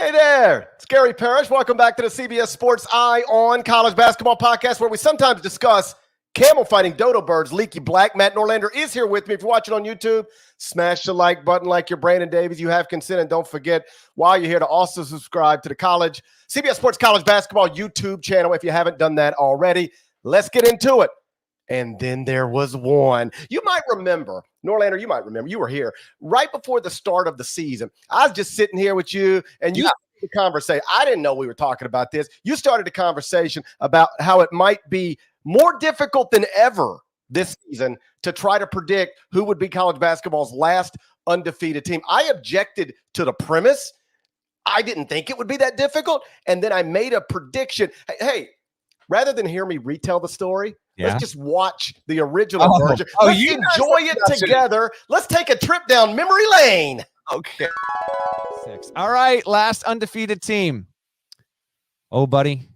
Hey there, it's Gary Parrish. Welcome back to the CBS Sports Eye on College Basketball Podcast, where we sometimes discuss camel fighting dodo birds, leaky black. Matt Norlander is here with me. If you're watching on YouTube, smash the like button like you're Brandon Davies. You have consent, and don't forget, while you're here, to also subscribe to the CBS Sports College Basketball YouTube channel if you haven't done that already. Let's get into it. And then there was one. You might remember, Norlander, you might remember, you were here right before the start of the season. I was just sitting here with you, and you started the conversation. I didn't know we were talking about this. You started a conversation about how it might be more difficult than ever this season to try to predict who would be college basketball's last undefeated team. I objected to the premise. I didn't think it would be that difficult. And then I made a prediction. Hey, rather than hear me retell the story, let's just watch the original version. Let's enjoy it together. Let's take a trip down memory lane. Okay. 6. All right, last undefeated team. Oh, buddy,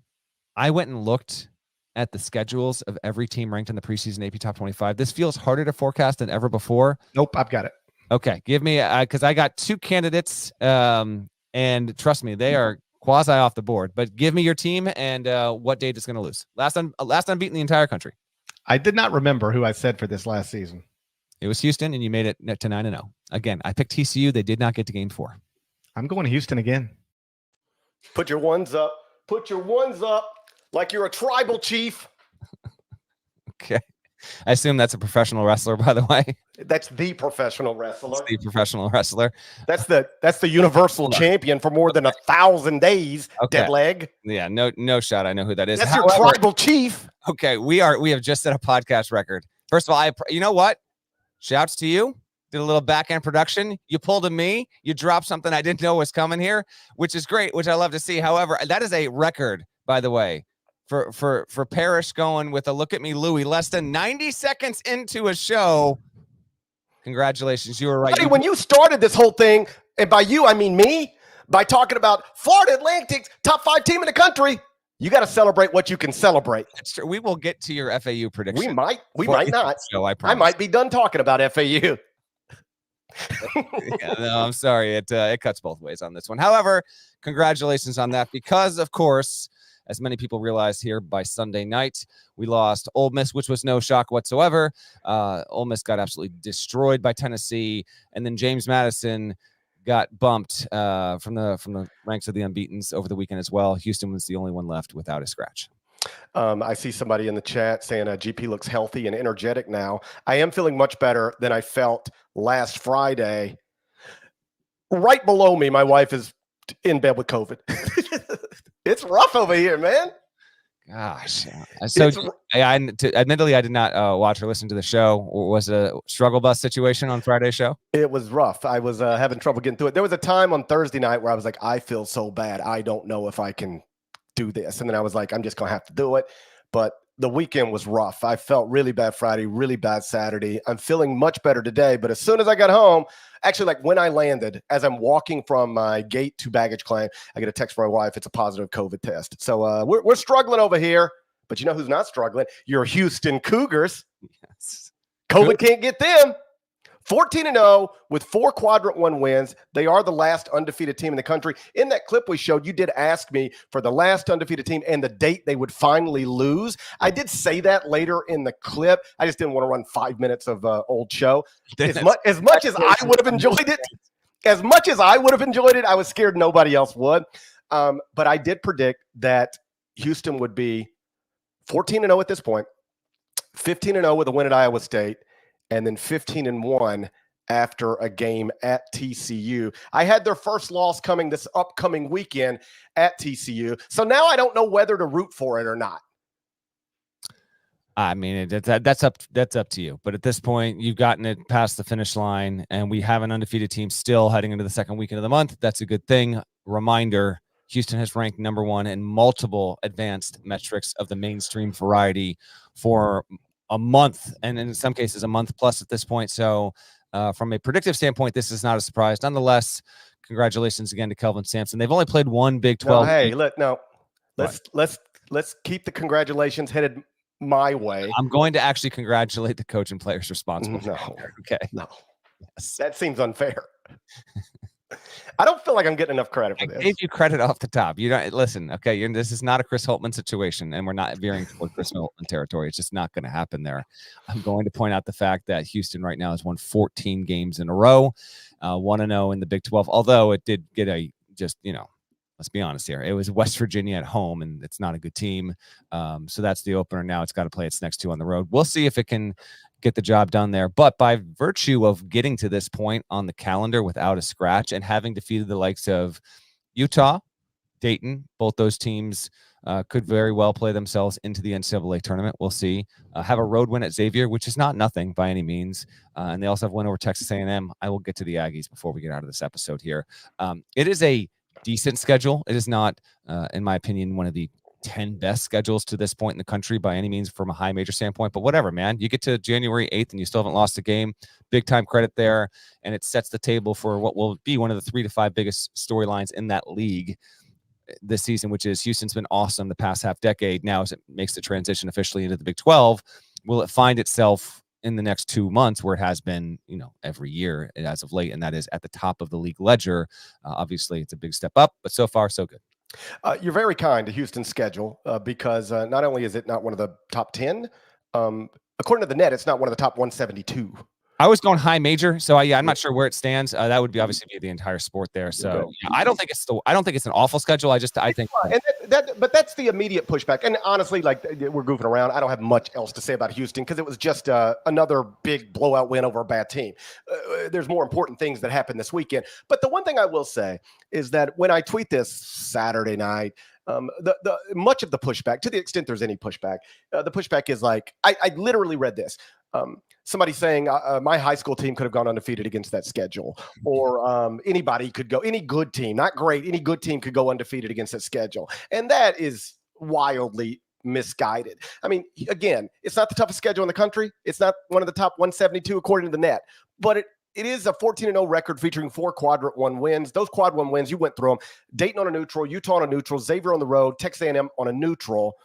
I went and looked at the schedules of every team ranked in the preseason AP Top 25. This feels harder to forecast than ever before. Nope, I've got it. Okay, give me because I got 2 candidates, and trust me, they are quasi off the board. But give me your team and what date it's going to lose. Last unbeaten in the entire country. I did not remember who I said for this last season. It was Houston, and you made it to 9-0. Again, I picked TCU. They did not get to game 4. I'm going to Houston again. Put your ones up. Put your ones up like you're a tribal chief. Okay. I assume that's a professional wrestler, by the way. That's the professional wrestler. That's the professional wrestler. That's the universal champion for more than 1,000 days. Okay. Dead leg. Yeah, no shot. I know who that is. That's your tribal chief. Okay, we have just set a podcast record. First of all, you know what? Shouts to you. Did a little back end production. You pulled a me. You dropped something I didn't know was coming here, which is great, which I love to see. However, that is a record, by the way, for Parrish going with a look at me, Louie, less than 90 seconds into a show. Congratulations, you were right. Buddy, when you started this whole thing, and by you I mean me, by talking about Florida Atlantic's top 5 team in the country, you got to celebrate what you can celebrate. That's true. We will get to your FAU prediction. We might not. Show, I might be done talking about FAU. Yeah, no, I'm sorry. It cuts both ways on this one. However, congratulations on that, because of course, as many people realized here, by Sunday night, we lost Ole Miss, which was no shock whatsoever. Ole Miss got absolutely destroyed by Tennessee, and then James Madison got bumped from the ranks of the unbeatens over the weekend as well. Houston was the only one left without a scratch. I see somebody in the chat saying GP looks healthy and energetic now. I am feeling much better than I felt last Friday. Right below me, my wife is in bed with COVID. It's rough over here, man. Gosh. So admittedly, I did not watch or listen to the show. Was it a struggle bus situation on Friday's show? It was rough. I was having trouble getting through it. There was a time on Thursday night where I was like, I feel so bad. I don't know if I can do this. And then I was like, I'm just going to have to do it. But the weekend was rough. I felt really bad Friday, really bad Saturday. I'm feeling much better today. But as soon as I got home, actually, like when I landed, as I'm walking from my gate to baggage claim, I get a text from my wife. It's a positive COVID test. So we're struggling over here. But you know who's not struggling? Your Houston Cougars. Yes. COVID can't get them. 14-0 with 4 quadrant 1 wins. They are the last undefeated team in the country. In that clip we showed, you did ask me for the last undefeated team and the date they would finally lose. I did say that later in the clip. I just didn't want to run 5 minutes of old show. As much as I would have enjoyed it, I was scared nobody else would. But I did predict that Houston would be 14-0 at this point, 15-0 with a win at Iowa State, and then 15-1 after a game at TCU. I had their first loss coming this upcoming weekend at TCU. So now I don't know whether to root for it or not. I mean, that's up to you. But at this point, you've gotten it past the finish line, and we have an undefeated team still heading into the second weekend of the month. That's a good thing. Reminder, Houston has ranked number 1 in multiple advanced metrics of the mainstream variety for a month, and in some cases a month plus at this point. So from a predictive standpoint, this is not a surprise. Nonetheless, congratulations again to Kelvin Sampson. They've only played one Big 12. Let's keep the congratulations headed my way. I'm going to actually congratulate the coach and players responsible. No. Okay. No. Yes. That seems unfair. I don't feel like I'm getting enough credit I for this. gave you credit off the top. You don't listen. Okay, this is not a Chris Holtman situation, and we're not veering toward Chris Holtman territory. It's just not going to happen there. I'm going to point out the fact that Houston right now has won 14 games in a row, 1-0 in the Big 12. Although it did get let's be honest here. It was West Virginia at home, and it's not a good team. So that's the opener. Now it's got to play its next two on the road. We'll see if it can get the job done there. But by virtue of getting to this point on the calendar without a scratch and having defeated the likes of Utah, Dayton, both those teams could very well play themselves into the NCAA tournament. We'll see. Have a road win at Xavier, which is not nothing by any means. And they also have win over Texas A&M. I will get to the Aggies before we get out of this episode here. It is a decent schedule. It is not, in my opinion, one of the 10 best schedules to this point in the country by any means from a high major standpoint, but whatever, man. You get to January 8th and you still haven't lost a game. Big time credit there. And it sets the table for what will be one of the 3 to 5 biggest storylines in that league this season, which is Houston's been awesome the past half decade. Now, as it makes the transition officially into the Big 12, will it find itself in the next 2 months where it has been, every year as of late, and that is at the top of the league ledger? Obviously, it's a big step up, but so far, so good. You're very kind to Houston's schedule because not only is it not one of the top 10, according to the net, it's not one of the top 172. I was going high major, so I'm not sure where it stands. That would be obviously be the entire sport there. So I don't think it's an awful schedule. I think, but that's the immediate pushback. And honestly, like, we're goofing around. I don't have much else to say about Houston because it was just another big blowout win over a bad team. There's more important things that happened this weekend. But the one thing I will say is that when I tweet this Saturday night, the much of the pushback, to the extent there's any pushback, the pushback is like, I literally read this. Somebody saying my high school team could have gone undefeated against that schedule, or anybody could go, any good team, not great, any good team could go undefeated against that schedule. And that is wildly misguided. I mean, again, it's not the toughest schedule in the country. It's not one of the top 172 according to the net, but it is a 14-0 record featuring 4 quadrant 1 wins. Those quad 1 wins, you went through them. Dayton on a neutral, Utah on a neutral, Xavier on the road, Texas A&M on a neutral.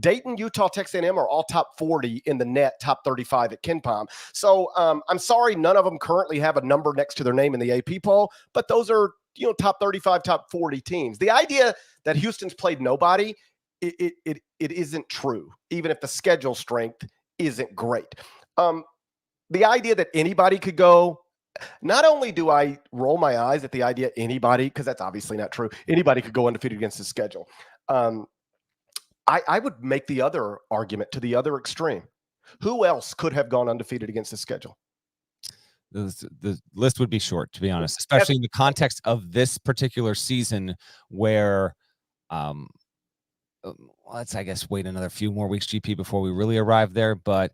Dayton, Utah, Texas A&M are all top 40 in the net, top 35 at KenPom. So I'm sorry, none of them currently have a number next to their name in the AP poll, but those are top 35, top 40 teams. The idea that Houston's played nobody, it isn't true, even if the schedule strength isn't great. The idea that anybody could go, not only do I roll my eyes at the idea anybody, because that's obviously not true, anybody could go undefeated against the schedule. I would make the other argument to the other extreme. Who else could have gone undefeated against the schedule? The list would be short, to be honest, especially in the context of this particular season where let's, I guess, wait another few more weeks, GP, before we really arrive there. But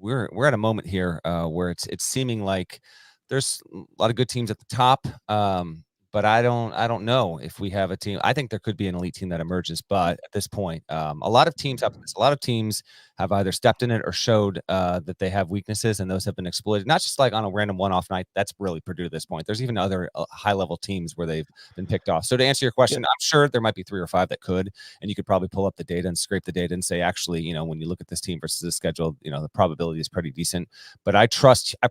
we're at a moment here where it's seeming like there's a lot of good teams at the top. But I don't know if we have a team. I think there could be an elite team that emerges, but at this point, a lot of teams have either stepped in it or showed that they have weaknesses, and those have been exploited. Not just like on a random one-off night. That's really Purdue at this point. There's even other high-level teams where they've been picked off. So to answer your question, I'm sure there might be 3 or 5 that could, and you could probably pull up the data and scrape the data and say, actually, when you look at this team versus this schedule, the probability is pretty decent. But I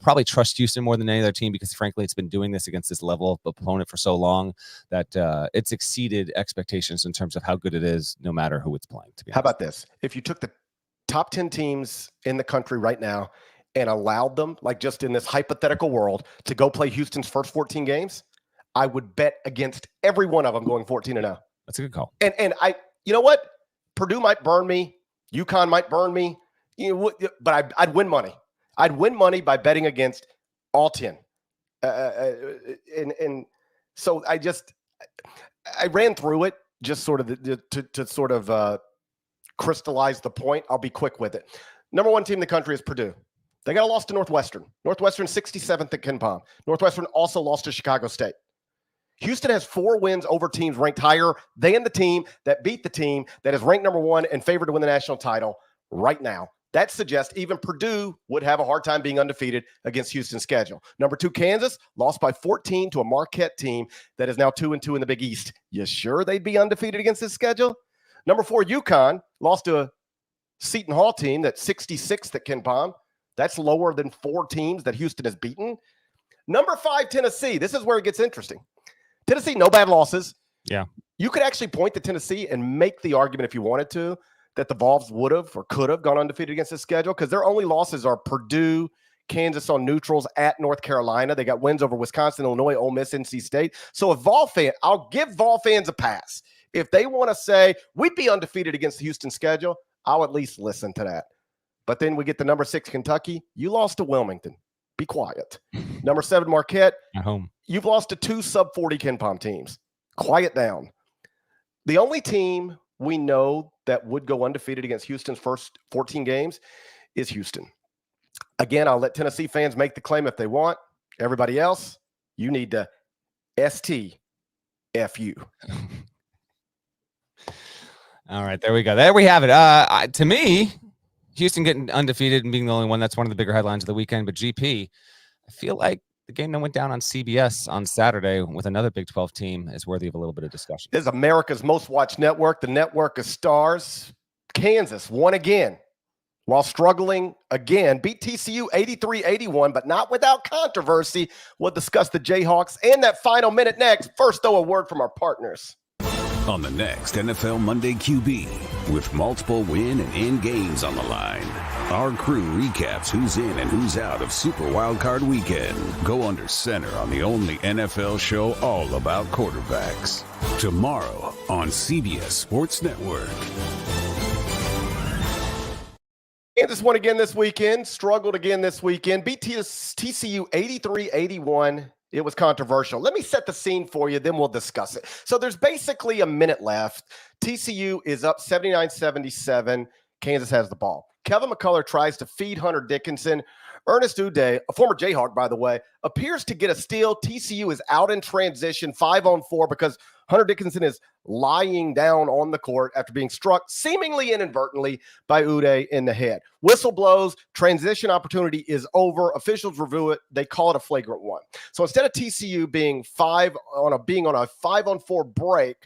probably trust Houston more than any other team because, frankly, it's been doing this against this level of opponent for so long that it's exceeded expectations in terms of how good it is, no matter who it's playing. To be honest. How about this? If you took the top 10 teams in the country right now and allowed them, like just in this hypothetical world, to go play Houston's first 14 games, I would bet against every one of them going 14-0. That's a good call. And you know what? Purdue might burn me. UConn might burn me. But I'd win money. I'd win money by betting against all 10. And so I ran through it just sort of to sort of crystallize the point. I'll be quick with it. Number 1 team in the country is Purdue. They got a loss to Northwestern. Northwestern 67th at KenPom. Northwestern also lost to Chicago State. Houston has 4 wins over teams ranked higher than the team that beat the team that is ranked number 1 and favored to win the national title right now. That suggests even Purdue would have a hard time being undefeated against Houston's schedule. Number 2, Kansas lost by 14 to a Marquette team that is now 2-2 in the Big East. You sure they'd be undefeated against this schedule? Number 4, UConn lost to a Seton Hall team that's 66th at KenPom. That's lower than 4 teams that Houston has beaten. Number 5, Tennessee. This is where it gets interesting. Tennessee, no bad losses. Yeah. You could actually point to Tennessee and make the argument if you wanted to that the Vols would have or could have gone undefeated against this schedule because their only losses are Purdue, Kansas on neutrals, at North Carolina. They got wins over Wisconsin, Illinois, Ole Miss, NC State. So if Vol fan, I'll give Vol fans a pass. If they want to say we'd be undefeated against the Houston schedule, I'll at least listen to that. But then we get the number 6 Kentucky. You lost to Wilmington. Be quiet. Number 7 Marquette. At home. You've lost to 2 sub-40 KenPom teams. Quiet down. The only team we know that would go undefeated against Houston's first 14 games is Houston. Again, I'll let Tennessee fans make the claim if they want. Everybody else, you need to STFU. All right, there we go. There we have it. To me, Houston getting undefeated and being the only one, that's one of the bigger headlines of the weekend. But GP, I feel like the game that went down on CBS on Saturday with another Big 12 team is worthy of a little bit of discussion. This is America's most watched network, the network of stars. Kansas won again while struggling again. Beat TCU 83-81, but not without controversy. We'll discuss the Jayhawks and that final minute next. First, though, a word from our partners. On the next NFL Monday QB, with multiple win and end games on the line, our crew recaps who's in and who's out of Super Wildcard Weekend. Go under center on the only NFL show all about quarterbacks. Tomorrow on CBS Sports Network. Kansas won again this weekend, struggled again this weekend, beat TCU 83-81. It was controversial. Let me set the scene for you, then we'll discuss it. So there's basically a minute left. TCU is up 79-77. Kansas has the ball. Kevin McCullough tries to feed Hunter Dickinson. Ernest Uday, a former Jayhawk, by the way, appears to get a steal. TCU is out in transition, 5-on-4, because Hunter Dickinson is lying down on the court after being struck seemingly inadvertently by Uday in the head. Whistle blows, transition opportunity is over. Officials review it. They call it a flagrant one. So instead of TCU being on a 5-on-4 break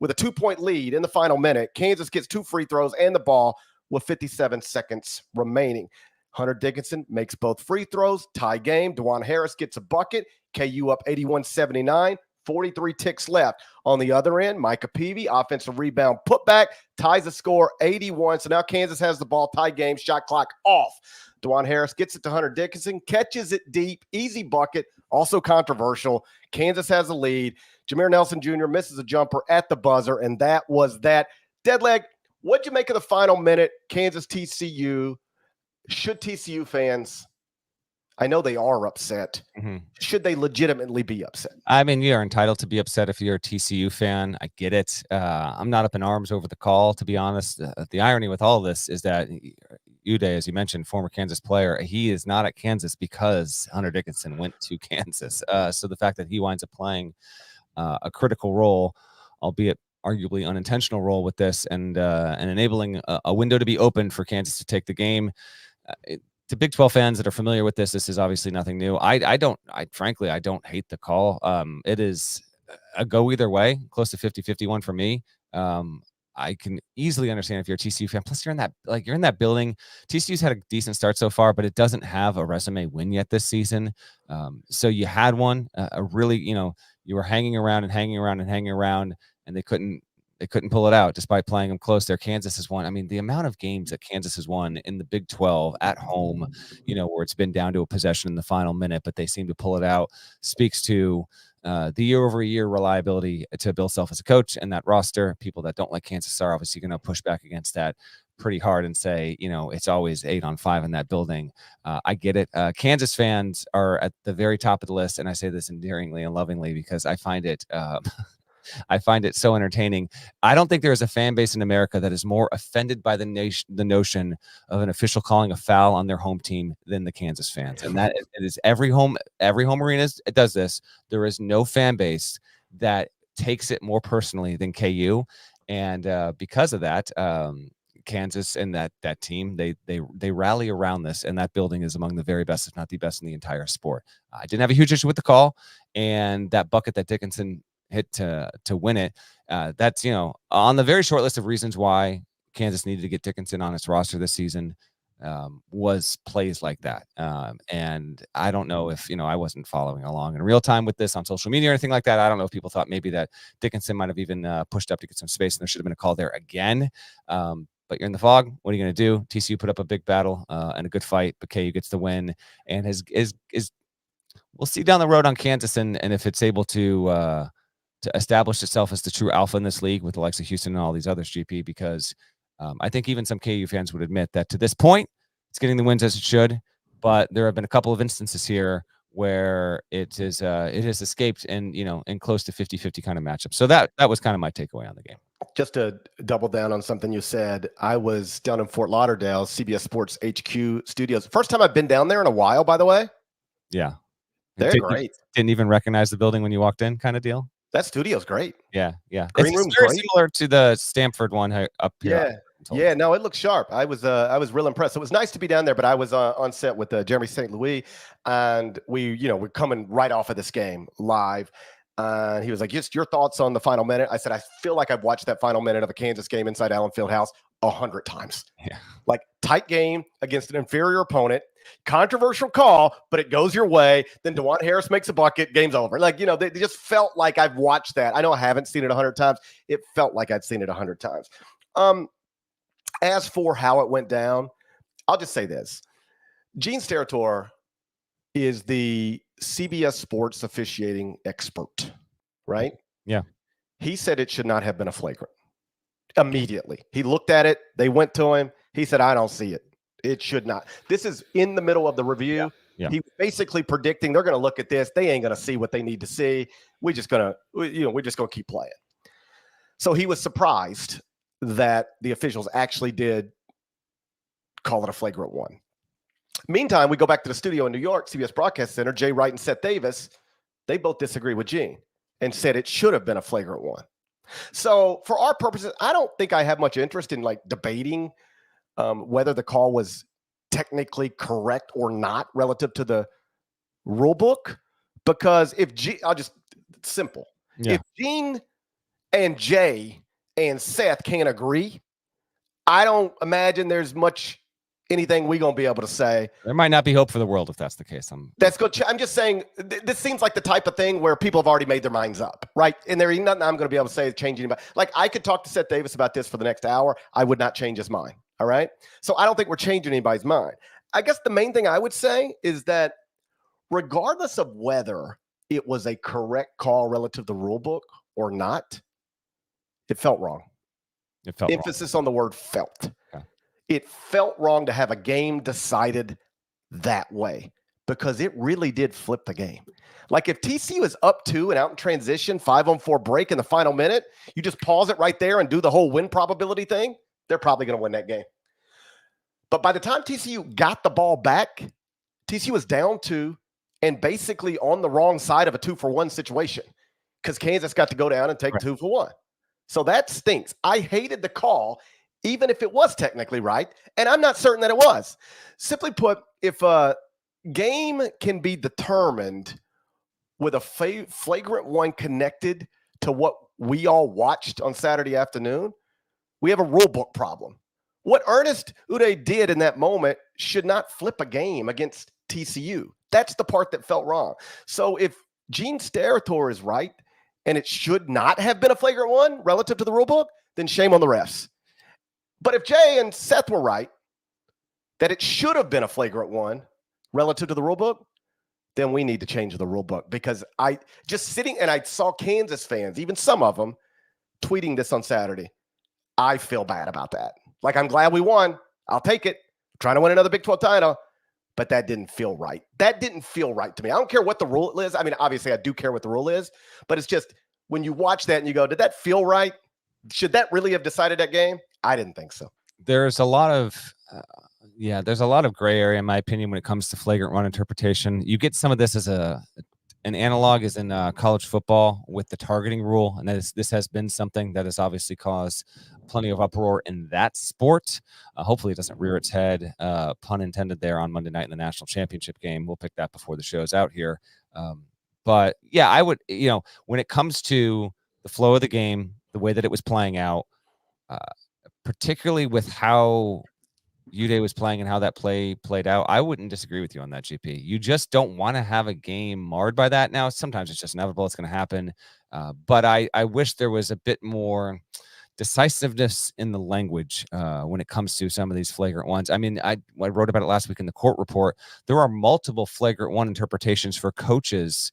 with a 2-point lead in the final minute, Kansas gets 2 free throws and the ball with 57 seconds remaining. Hunter Dickinson makes both free throws, tie game. DeJuan Harris gets a bucket. KU up 81-79. 43 ticks left. On the other end, Micah Peavy, offensive rebound putback, ties the score 81. So now Kansas has the ball, tie game, shot clock off. DeJuan Harris gets it to Hunter Dickinson, catches it deep, easy bucket, also controversial. Kansas has the lead. Jameer Nelson Jr. misses a jumper at the buzzer, and that was that. Deadleg, what'd you make of the final minute, Kansas TCU? Should TCU fans, I know they are upset. Should they legitimately be upset? I mean, you're entitled to be upset if you're a TCU fan. I get it. I'm not up in arms over the call, to be honest. The irony with all of this is that Uday, as you mentioned, former Kansas player, he is not at Kansas because Hunter Dickinson went to Kansas. So the fact that he winds up playing a critical role, albeit arguably unintentional role with this, and enabling a window to be opened for Kansas to take the game. To Big 12 fans that are familiar with this is obviously nothing new. Frankly, I don't hate the call. It is a go either way, close to 50-51 for me. I can easily understand if you're a TCU fan. Plus, you're in that building. TCU's had a decent start so far, but it doesn't have a resume win yet this season. So you had one, you were hanging around, and they couldn't pull it out despite playing them close there. Kansas has won. I mean, the amount of games that Kansas has won in the Big 12 at home, where it's been down to a possession in the final minute, but they seem to pull it out, speaks to the year-over-year reliability to Bill Self as a coach and that roster. People that don't like Kansas are obviously going to push back against that pretty hard and say, it's always 8-on-5 in that building. I get it. Kansas fans are at the very top of the list, and I say this endearingly and lovingly because I find it so entertaining. I don't think there is a fan base in America that is more offended by the notion of an official calling a foul on their home team than the Kansas fans. And that it is every home arena does this. There is no fan base that takes it more personally than KU. And because of that, Kansas and that team, they rally around this, and that building is among the very best, if not the best in the entire sport. I didn't have a huge issue with the call, and that bucket that Dickinson hit to win it. That's, on the very short list of reasons why Kansas needed to get Dickinson on its roster this season. was plays like that. And I don't know if, I wasn't following along in real time with this on social media or anything like that. I don't know if people thought maybe that Dickinson might have even pushed up to get some space and there should have been a call there again. But you're in the fog. What are you going to do? TCU put up a big battle and a good fight, but KU gets the win and is we'll see down the road on Kansas and if it's able to establish itself as the true alpha in this league with the likes of Houston and all these others, GP, because I think even some KU fans would admit that to this point, it's getting the wins as it should, but there have been a couple of instances here where it has escaped and, in close to 50-50 kind of matchup. So that was kind of my takeaway on the game. Just to double down on something you said, I was down in Fort Lauderdale, CBS Sports HQ studios. First time I've been down there in a while, by the way. Yeah. They're great. Didn't even recognize the building when you walked in kind of deal. That studio's great. Yeah. Green It's room's very great. similar to the Stanford one up here. Yeah, no, it looks sharp. I was real impressed. It was nice to be down there, but I was on set with Jeremy St. Louis, and we're coming right off of this game live. And he was like, just your thoughts on the final minute. I said, I feel like I've watched that final minute of a Kansas game inside Allen Fieldhouse 100 times. Yeah. Like tight game against an inferior opponent, controversial call, but it goes your way. Then DeJuan Harris makes a bucket, game's over. Like, they just felt like I've watched that. I know I haven't seen it 100 times. It felt like I'd seen it 100 times. As for how it went down, I'll just say this. Gene Steratore is the CBS Sports officiating expert, right? Yeah. He said it should not have been a flagrant. Immediately. He looked at it. They went to him. He said, I don't see it. It should not. This is in the middle of the review. Yeah. He was basically predicting they're going to look at this. They ain't going to see what they need to see. We're just going to keep playing. So he was surprised that the officials actually did call it a flagrant one. Meantime, we go back to the studio in New York, CBS Broadcast Center. Jay Wright and Seth Davis, they both disagree with Gene and said it should have been a flagrant one. So for our purposes, I don't think I have much interest in debating whether the call was technically correct or not relative to the rule book, because simple. Yeah. If Gene and Jay and Seth can't agree, I don't imagine there's much anything we're going to be able to say. There might not be hope for the world if that's the case. That's good. I'm just saying this seems like the type of thing where people have already made their minds up, right? And there ain't nothing I'm going to be able to say to change anybody. Like, I could talk to Seth Davis about this for the next hour. I would not change his mind. All right. So I don't think we're changing anybody's mind. I guess the main thing I would say is that regardless of whether it was a correct call relative to the rule book or not, it felt wrong. Emphasis on the word felt. Okay. It felt wrong to have a game decided that way because it really did flip the game. Like if TCU is up 2 and out in transition, 5-on-4 break in the final minute, you just pause it right there and do the whole win probability thing, they're probably going to win that game. But by the time TCU got the ball back, TCU was down 2 and basically on the wrong side of a 2-for-1 situation because Kansas got to go down and take 2-for-1. So that stinks. I hated the call, even if it was technically right, and I'm not certain that it was. Simply put, if a game can be determined with a flagrant one connected to what we all watched on Saturday afternoon, we have a rule book problem. What Ernest Uday did in that moment should not flip a game against TCU. That's the part that felt wrong. So if Gene Steratore is right, and it should not have been a flagrant one relative to the rule book, then shame on the refs. But if Jay and Seth were right, that it should have been a flagrant one relative to the rule book, then we need to change the rule book. Because I saw Kansas fans, even some of them, tweeting this on Saturday. I feel bad about that. Like, I'm glad we won. I'll take it. Trying to win another Big 12 title. But that didn't feel right. That didn't feel right to me. I don't care what the rule is. I mean, obviously, I do care what the rule is. But it's just when you watch that and you go, did that feel right? Should that really have decided that game? I didn't think so. There's a lot of gray area, in my opinion, when it comes to flagrant run interpretation. You get some of this as an analog is in college football with the targeting rule. And this has been something that has obviously caused plenty of uproar in that sport. Hopefully it doesn't rear its head, pun intended there, on Monday night in the national championship game. We'll pick that before the show's out here. But yeah, I would, when it comes to the flow of the game, the way that it was playing out, particularly with how Uday was playing and how that play played out, I wouldn't disagree with you on that, GP. You just don't want to have a game marred by that. Now, sometimes it's just inevitable. It's going to happen. But I wish there was a bit more decisiveness in the language when it comes to some of these flagrant ones. I mean, I wrote about it last week in the court report. There are multiple flagrant one interpretations for coaches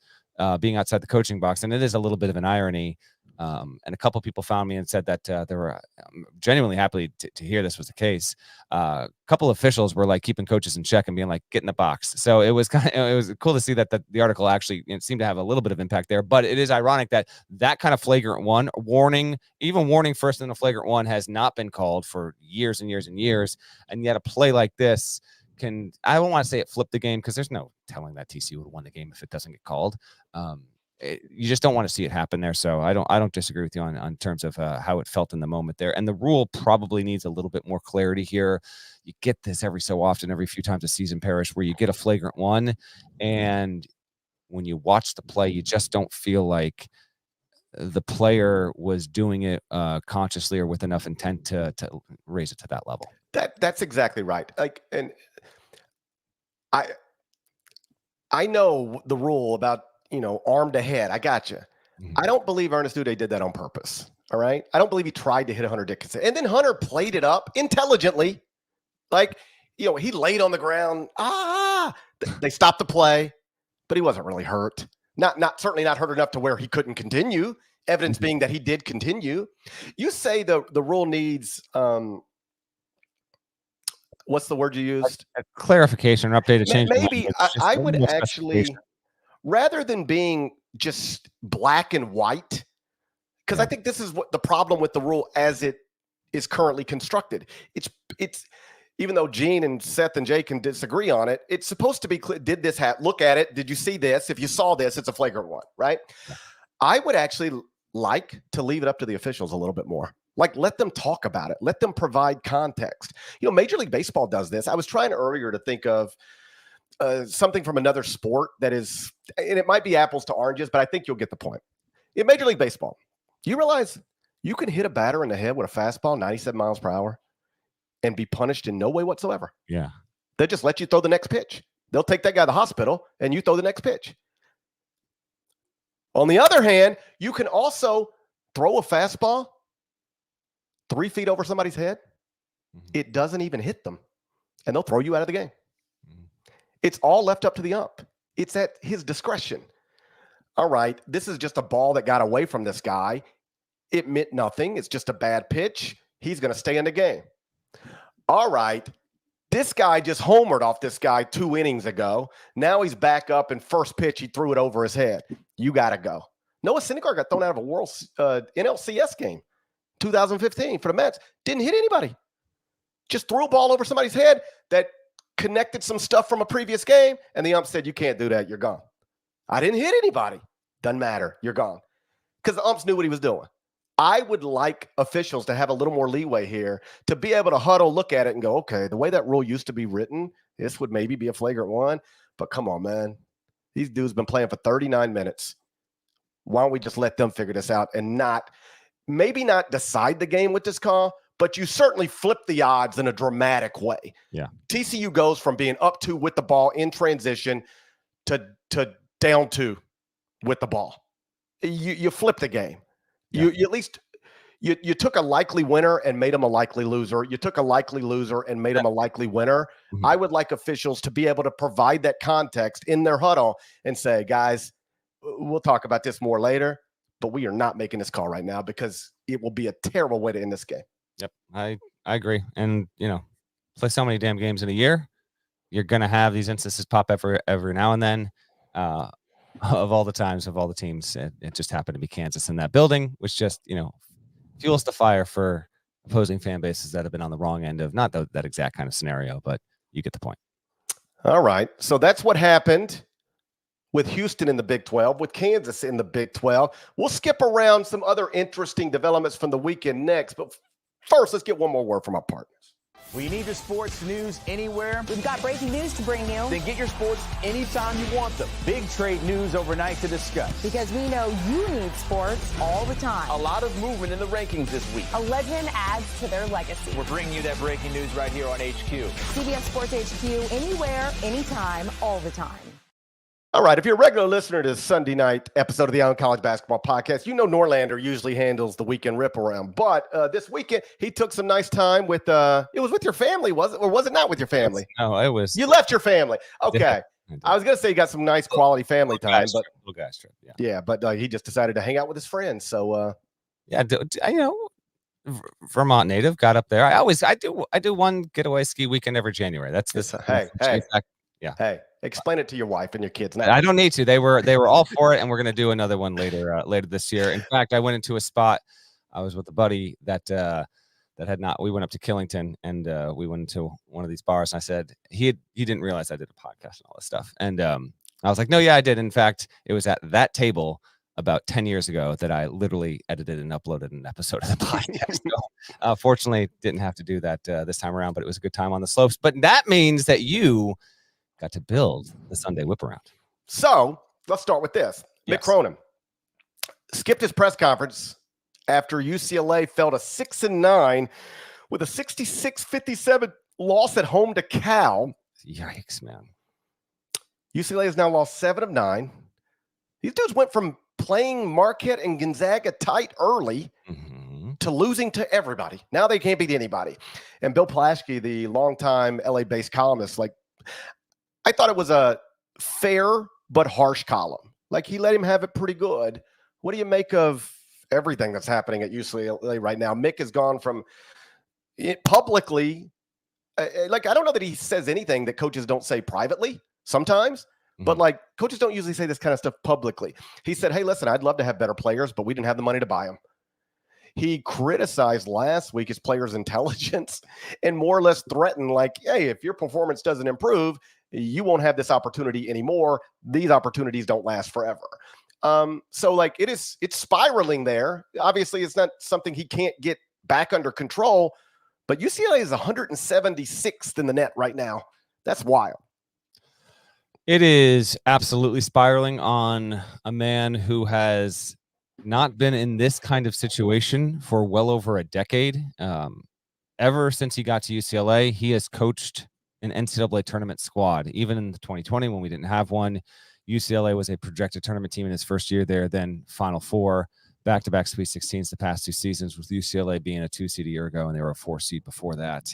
being outside the coaching box, and it is a little bit of an irony. And a couple of people found me and said that they were genuinely happy to hear this was the case. A couple of officials were like keeping coaches in check and being like, get in the box. So it was it was cool to see that the article actually seemed to have a little bit of impact there. But it is ironic that kind of flagrant one warning, even warning first in a flagrant one, has not been called for years and years and years. And yet a play like this I don't want to say it flipped the game, because there's no telling that TCU would have won the game if it doesn't get called. You just don't want to see it happen there. So I don't disagree with you on terms of how it felt in the moment there. And the rule probably needs a little bit more clarity here. You get this every so often, every few times a season, Parrish, where you get a flagrant one, and when you watch the play, you just don't feel like the player was doing it consciously or with enough intent to raise it to that level. That's exactly right. Like, and I know the rule about, arm to head. I got you. Mm-hmm. I don't believe Ernest Uday did that on purpose. All right. I don't believe he tried to hit Hunter Dickinson. And then Hunter played it up intelligently. Like, he laid on the ground. They stopped the play, but he wasn't really hurt. Certainly not hurt enough to where he couldn't continue. Evidence being that he did continue. You say the rule needs, what's the word you used? A clarification or updated change. Maybe I would actually, rather than being just black and white, because I think this is what the problem with the rule as it is currently constructed. It's even though Gene and Seth and Jay can disagree on it, it's supposed to be clear. Did this happen? Look at it. Did you see this? If you saw this, it's a flagrant one, right? Yeah. I would actually like to leave it up to the officials a little bit more. Like, let them talk about it. Let them provide context. Major League Baseball does this. I was trying earlier to think of something from another sport that is, and it might be apples to oranges, but I think you'll get the point. In Major League Baseball, you realize you can hit a batter in the head with a fastball 97 miles per hour and be punished in no way whatsoever. Yeah. They'll just let you throw the next pitch. They'll take that guy to the hospital and you throw the next pitch. On the other hand, you can also throw a fastball 3 feet over somebody's head. Mm-hmm. It doesn't even hit them, and they'll throw you out of the game. Mm-hmm. It's all left up to the ump. It's at his discretion. All right, this is just a ball that got away from this guy. It meant nothing. It's just a bad pitch. He's going to stay in the game. All right, this guy just homered off this guy 2 innings ago. Now he's back up, and first pitch, he threw it over his head. You got to go. Noah Syndergaard got thrown out of a World NLCS game, 2015 for the Mets. Didn't hit anybody. Just threw a ball over somebody's head that connected some stuff from a previous game, and the ump said, you can't do that. You're gone. I didn't hit anybody. Doesn't matter. You're gone. Because the umps knew what he was doing. I would like officials to have a little more leeway here to be able to huddle, look at it, and go, okay, the way that rule used to be written, this would maybe be a flagrant one. But come on, man. These dudes been playing for 39 minutes. Why don't we just let them figure this out and maybe not decide the game with this call, but you certainly flip the odds in a dramatic way. Yeah. TCU goes from being up 2 with the ball in transition to down 2 with the ball. You flip the game. Yeah. You at least you took a likely winner and made them a likely loser. You took a likely loser and made them a likely winner. Mm-hmm. I would like officials to be able to provide that context in their huddle and say, guys, we'll talk about this more later, but we are not making this call right now because it will be a terrible way to end this game. Yep, I agree. And, play so many damn games in a year, you're going to have these instances pop every now and then. Of all the times, of all the teams, it just happened to be Kansas in that building, which just, fuels the fire for opposing fan bases that have been on the wrong end of not that exact kind of scenario, but you get the point. All right. So that's what happened with Houston in the Big 12, with Kansas in the Big 12. We'll skip around some other interesting developments from the weekend next, but first, let's get one more word from our partners. Well, you need your sports news anywhere? We've got breaking news to bring you. Then get your sports anytime you want them. Big trade news overnight to discuss. Because we know you need sports all the time. A lot of movement in the rankings this week. A legend adds to their legacy. We're bringing you that breaking news right here on HQ. CBS Sports HQ, anywhere, anytime, all the time. All right, if you're a regular listener to this Sunday night episode of the On College Basketball Podcast, you know Norlander usually handles the weekend rip around. But this weekend, he took some nice time with, it was with your family, was it? Or was it not with your family? No, it was. You left your family. Okay. I was going to say you got some nice quality family time. But little guy's trip, yeah. Yeah, but he just decided to hang out with his friends. So, Yeah, Vermont native, got up there. I do one getaway ski weekend every January. That's this. Hey. Yeah. Hey, explain it to your wife and your kids. I don't need to. They were all for it, and we're gonna do another one later this year. In fact, I went into a spot. I was with a buddy that had not. We went up to Killington, and we went into one of these bars. And I said he didn't realize I did a podcast and all this stuff. And I was like, no, yeah, I did. In fact, it was at that table about 10 years ago that I literally edited and uploaded an episode of the podcast. So, fortunately, didn't have to do that this time around, but it was a good time on the slopes. But that means that you got to build the Sunday Whiparound. So let's start with this. Yes. Mick Cronin skipped his press conference after UCLA fell to 6-9 with a 66-57 loss at home to Cal. Yikes, man. UCLA has now lost 7 of 9. These dudes went from playing Marquette and Gonzaga tight early to losing to everybody. Now they can't beat anybody. And Bill Plaschke, the longtime LA-based columnist, I thought it was a fair but harsh column. He let him have it pretty good. What do you make of everything that's happening at UCLA right now? Mick has gone from it publicly, I don't know that he says anything that coaches don't say privately sometimes, but coaches don't usually say this kind of stuff publicly. He said, hey, listen, I'd love to have better players, but we didn't have the money to buy them. He criticized last week his players' intelligence and more or less threatened, hey, if your performance doesn't improve, you won't have this opportunity anymore. These opportunities don't last forever. It's spiraling there. Obviously, it's not something he can't get back under control, but UCLA is 176th in the net right now. That's wild. It is absolutely spiraling on a man who has not been in this kind of situation for well over a decade. Ever since he got to UCLA, he has coached an NCAA tournament squad. Even in 2020, when we didn't have one, UCLA was a projected tournament team in his first year there, then Final Four, back-to-back Sweet 16s the past 2 seasons, with UCLA being a 2 seed a year ago, and they were a 4 seed before that.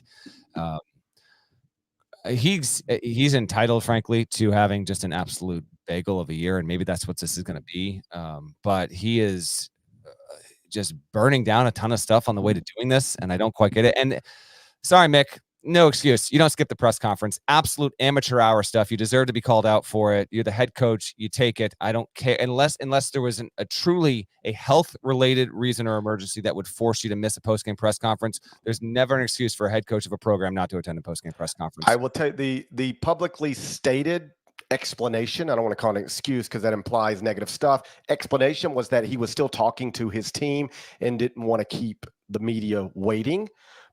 He's entitled, frankly, to having just an absolute bagel of a year, and maybe that's what this is going to be. But he is just burning down a ton of stuff on the way to doing this, and I don't quite get it. And sorry, Mick, no excuse. You don't skip the press conference. Absolute amateur hour stuff. You deserve to be called out for it. You're the head coach. You take it. I don't care unless there was a truly a health-related reason or emergency that would force you to miss a post-game press conference. There's never an excuse for a head coach of a program not to attend a post-game press conference. I will tell you the publicly stated explanation. I don't want to call it an excuse because that implies negative stuff. Explanation was that he was still talking to his team and didn't want to keep the media waiting.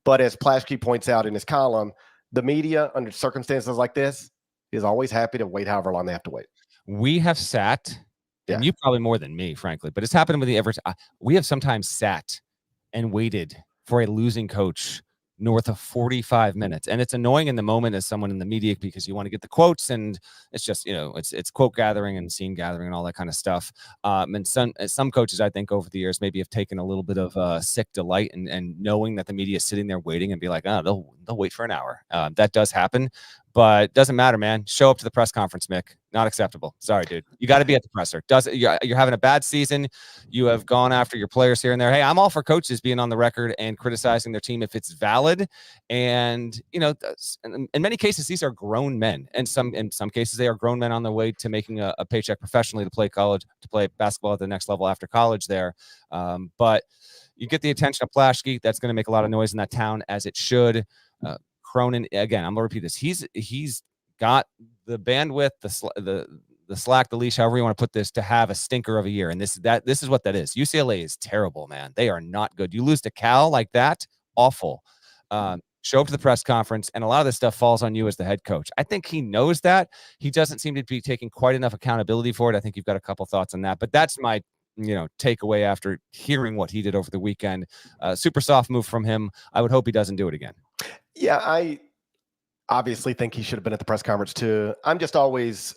But as Plaschke points out in his column, the media under circumstances like this is always happy to wait however long they have to wait. We have sat, and you probably more than me, frankly, but it's happened with the Everett. We have sometimes sat and waited for a losing coach north of 45 minutes. And it's annoying in the moment as someone in the media because you want to get the quotes, and it's just, it's quote gathering and scene gathering and all that kind of stuff. And some coaches, I think, over the years maybe have taken a little bit of sick delight and knowing that the media is sitting there waiting and be like, oh, they'll wait for an hour. That does happen, but it doesn't matter, man. Show up to the press conference, Mick. Not acceptable. Sorry, dude. You got to be at the presser. You're having a bad season. You have gone after your players here and there. Hey, I'm all for coaches being on the record and criticizing their team if it's valid. And in many cases, these are grown men, and in some cases, they are grown men on their way to making a paycheck professionally to play basketball at the next level after college. There, but you get the attention of Plaschke. That's going to make a lot of noise in that town, as it should. Cronin, again, I'm gonna repeat this. He's got the bandwidth, the slack, the leash, however you want to put this, to have a stinker of a year. And this is what that is. UCLA is terrible, man. They are not good. You lose to Cal like that, awful. show up to the press conference, and a lot of this stuff falls on you as the head coach. I think he knows that. He doesn't seem to be taking quite enough accountability for it. I think you've got a couple thoughts on that, but that's my takeaway after hearing what he did over the weekend. Super soft move from him. I would hope he doesn't do it again. Yeah, I obviously think he should have been at the press conference too. I'm just always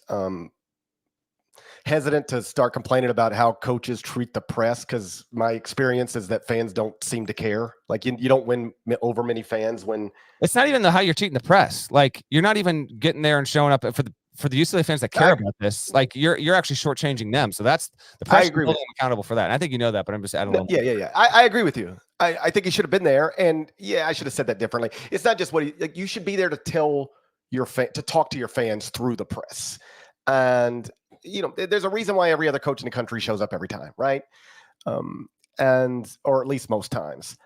hesitant to start complaining about how coaches treat the press, because my experience is that fans don't seem to care. Like you don't win over many fans when it's not even how you're treating the press. Like you're not even getting there and showing up for the UCLA fans that care about this. Like you're actually shortchanging them. So that's the press. I agree with accountable for that. And I think you know that, but I'm just adding a little. Yeah. I agree with you. I think he should have been there, and I should have said that differently. It's not just you should be there to tell to talk to your fans through the press. And there's a reason why every other coach in the country shows up every time, right? Or at least most times.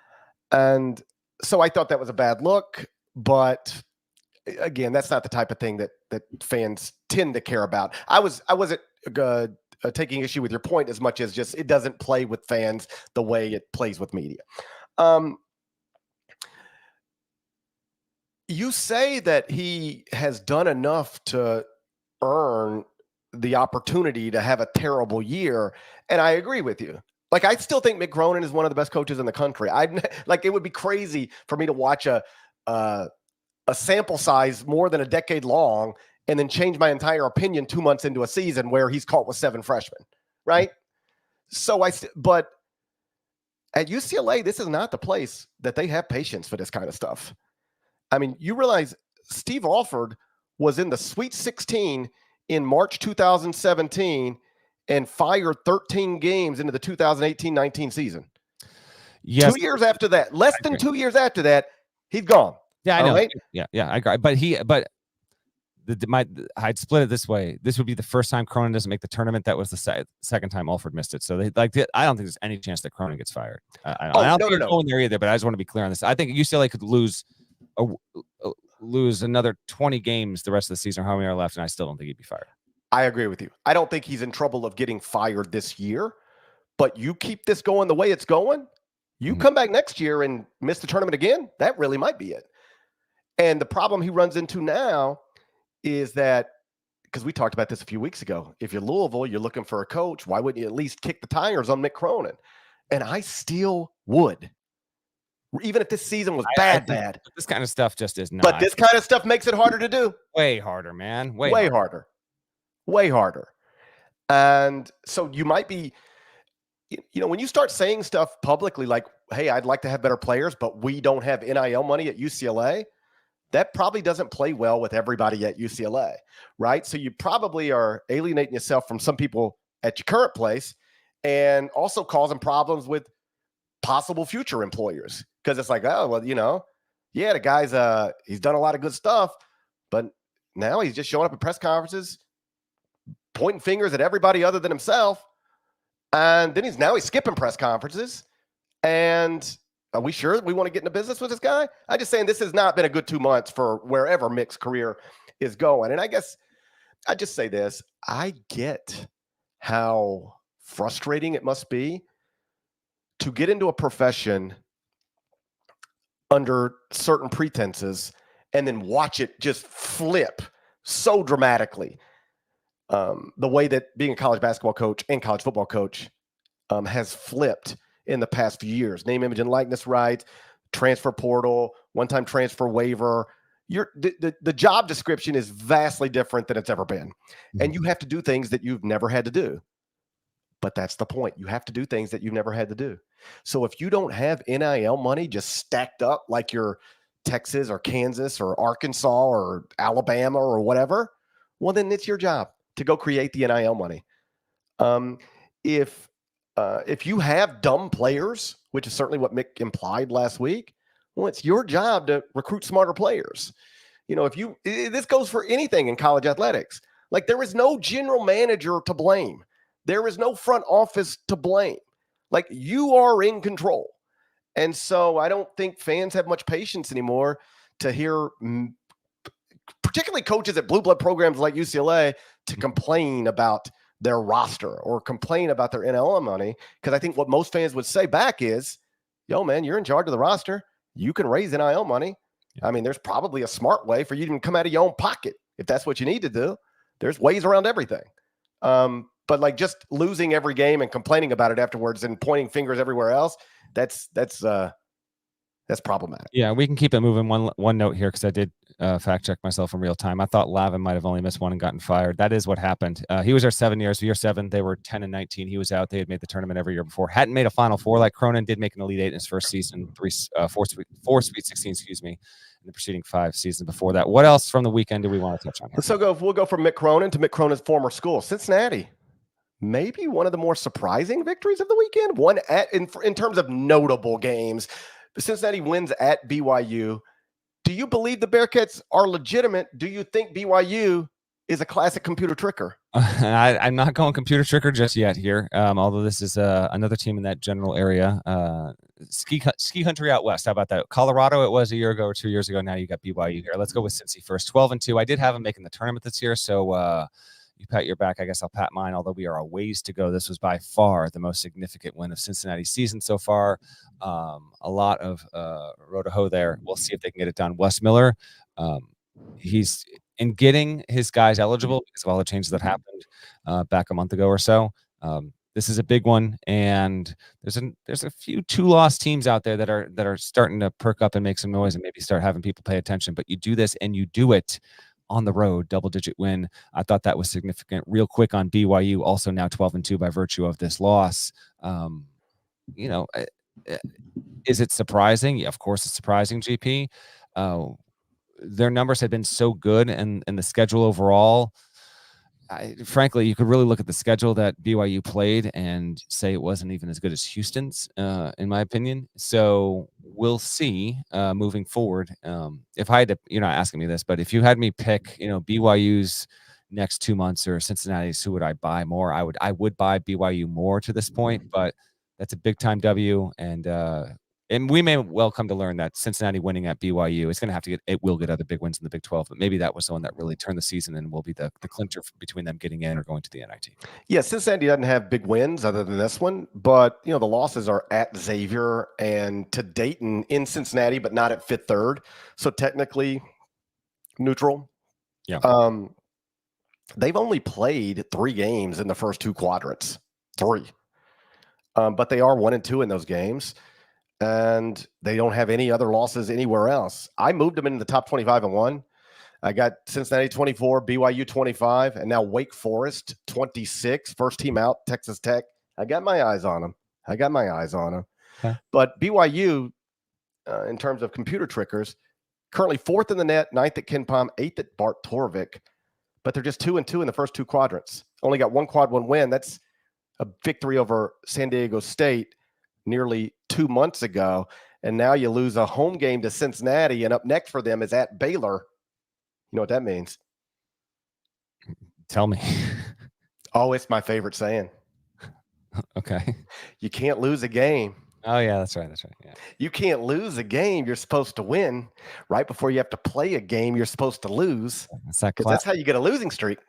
And so I thought that was a bad look, but again, that's not the type of thing that fans tend to care about. I wasn't taking issue with your point as much as just it doesn't play with fans the way it plays with media. You say that he has done enough to earn the opportunity to have a terrible year, and I agree with you. Like, I still think Mick Cronin is one of the best coaches in the country. It would be crazy for me to watch a sample size more than a decade long and then change my entire opinion 2 months into a season where he's caught with 7 freshmen, right? So but at UCLA, this is not the place that they have patience for this kind of stuff. I mean, you realize Steve Alford was in the Sweet 16 in March 2017 and fired 13 games into the 2018-19 season. Yes. 2 years after that, less than 2 years after that, he's gone. Yeah, I know. Right? Yeah, I agree. But I'd split it this way. This would be the first time Cronin doesn't make the tournament. That was the second time Alford missed it. So I don't think there's any chance that Cronin gets fired. I don't think it's going there either, but I just want to be clear on this. I think UCLA could lose another 20 games the rest of the season, or how many are left, and I still don't think he'd be fired. I agree with you. I don't think he's in trouble of getting fired this year, but you keep this going the way it's going, you come back next year and miss the tournament again, that really might be it. And the problem he runs into now is that, because we talked about this a few weeks ago, if you're Louisville, you're looking for a coach, why wouldn't you at least kick the tires on Mick Cronin? And I still would. Even if this season was bad. This kind of stuff just is not. But this kind of stuff makes it harder to do. Way harder, man. Way harder. Way harder. And so you might be, when you start saying stuff publicly like, hey, I'd like to have better players, but we don't have NIL money at UCLA, that probably doesn't play well with everybody at UCLA, right? So you probably are alienating yourself from some people at your current place and also causing problems with possible future employers. Because it's like, oh, well, the guy's he's done a lot of good stuff, but now he's just showing up at press conferences, pointing fingers at everybody other than himself. And then he's skipping press conferences. And are we sure we want to get into business with this guy? I'm just saying this has not been a good 2 months for wherever Mick's career is going. And I guess I just say this. I get how frustrating it must be to get into a profession under certain pretenses and then watch it just flip so dramatically. The way that being a college basketball coach and college football coach has flipped in the past few years. Name, image, and likeness rights, transfer portal, one-time transfer waiver. The job description is vastly different than it's ever been. And you have to do things that you've never had to do. But that's the point. You have to do things that you've never had to do. So if you don't have NIL money just stacked up like you're Texas or Kansas or Arkansas or Alabama or whatever, well, then it's your job to go create the NIL money. If you have dumb players, which is certainly what Mick implied last week, well, it's your job to recruit smarter players. This goes for anything in college athletics. Like, there is no general manager to blame. There is no front office to blame. Like, you are in control. And so I don't think fans have much patience anymore to hear, particularly coaches at blue blood programs like UCLA, to complain about their roster or complain about their NIL money. Because I think what most fans would say back is, yo, man, you're in charge of the roster. You can raise NIL money. I mean, there's probably a smart way for you to even come out of your own pocket if that's what you need to do. There's ways around everything. But like just losing every game and complaining about it afterwards and pointing fingers everywhere else, that's problematic. Yeah, we can keep it moving. One note here, because I did fact check myself in real time. I thought Lavin might have only missed one and gotten fired. That is what happened. He was there 7 years. Year 7, they were 10-19. He was out. They had made the tournament every year before. Hadn't made a Final Four like Cronin did. Make an Elite Eight in his first season. Four Sweet 16, excuse me, in the preceding 5 seasons before that. What else from the weekend do we want to touch on here? So we'll go from Mick Cronin to Mick Cronin's former school, Cincinnati. Maybe one of the more surprising victories of the weekend. One in terms of notable games. Cincinnati wins at BYU. Do you believe the Bearcats are legitimate? Do you think BYU is a classic computer tricker? I'm not going computer tricker just yet here, although this is another team in that general area. Ski country out west. How about that? Colorado, it was a year ago or 2 years ago. Now you got BYU here. Let's go with Cincy first. 12-2. I did have them making the tournament this year, so you pat your back. I guess I'll pat mine, although we are a ways to go. This was by far the most significant win of Cincinnati's season so far. A lot of road to hoe there. We'll see if they can get it done. Wes Miller, he's in getting his guys eligible because of all the changes that happened back a month ago or so. This is a big one, and there's a few 2-loss teams out there that are starting to perk up and make some noise and maybe start having people pay attention. But you do this, and you do it on the road, double-digit win. I thought that was significant. Real quick on BYU, also now 12-2 by virtue of this loss. Is it surprising? Yeah, of course it's surprising, GP. Their numbers had been so good, and the schedule overall, frankly, you could really look at the schedule that BYU played and say it wasn't even as good as Houston's, in my opinion. So we'll see moving forward. If I had to, you're not asking me this, but if you had me pick, BYU's next 2 months or Cincinnati's, who would I buy more? I would buy BYU more to this point, but that's a big time W, and we may well come to learn that Cincinnati winning at BYU is going to have to it will get other big wins in the Big 12, but maybe that was the one that really turned the season and will be the clincher between them getting in or going to the NIT. Yeah, Cincinnati doesn't have big wins other than this one, but the losses are at Xavier and to Dayton in Cincinnati, but not at Fifth Third. So technically neutral. Yeah. They've only played 3 games in the first 2 quadrants. 3. But they are 1-2 in those games. And they don't have any other losses anywhere else. I moved them into the top 25-1. I got Cincinnati 24, BYU 25, and now Wake Forest 26. First team out, Texas Tech. I got my eyes on them. Okay. But BYU, in terms of computer trickers, currently 4th in the net, 9th at KenPom, 8th at Bart Torvik. But they're just 2-2 in the first 2 quadrants. Only got 1 quad 1 win. That's a victory over San Diego State nearly 2 months ago, and now you lose a home game to Cincinnati, and up next for them is at Baylor. You know what that means? Tell me. Oh, it's my favorite saying. Okay. You can't lose a game. Oh, yeah, that's right. Yeah. You can't lose a game you're supposed to win right before you have to play a game you're supposed to lose. That's how you get a losing streak.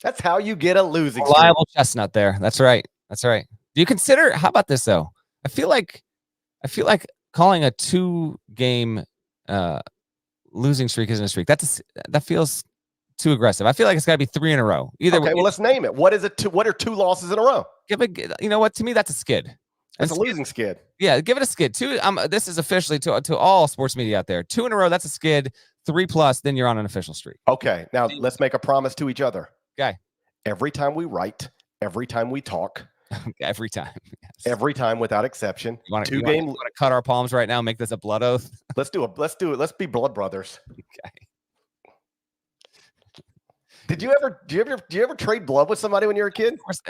That's how you get a losing streak. Reliable chestnut there. That's right. Do you consider, how about this, though? I feel like calling a 2-game losing streak isn't a streak. That feels too aggressive. I feel like it's got to be 3 in a row. Either way, well, let's name it. What is it? What are 2 losses in a row? You know what? To me, that's a skid. It's a losing skid. Yeah, give it a skid. 2. This is officially to all sports media out there. 2 in a row. That's a skid. 3+, then you're on an official streak. Okay, now let's make a promise to each other. Okay. Every time we write, every time we talk. Every time. Yes. Every time without exception. You want to cut our palms right now, make this a blood oath? Let's do it. Let's be blood brothers. Okay. Did you ever trade blood with somebody when you were a kid? Of course.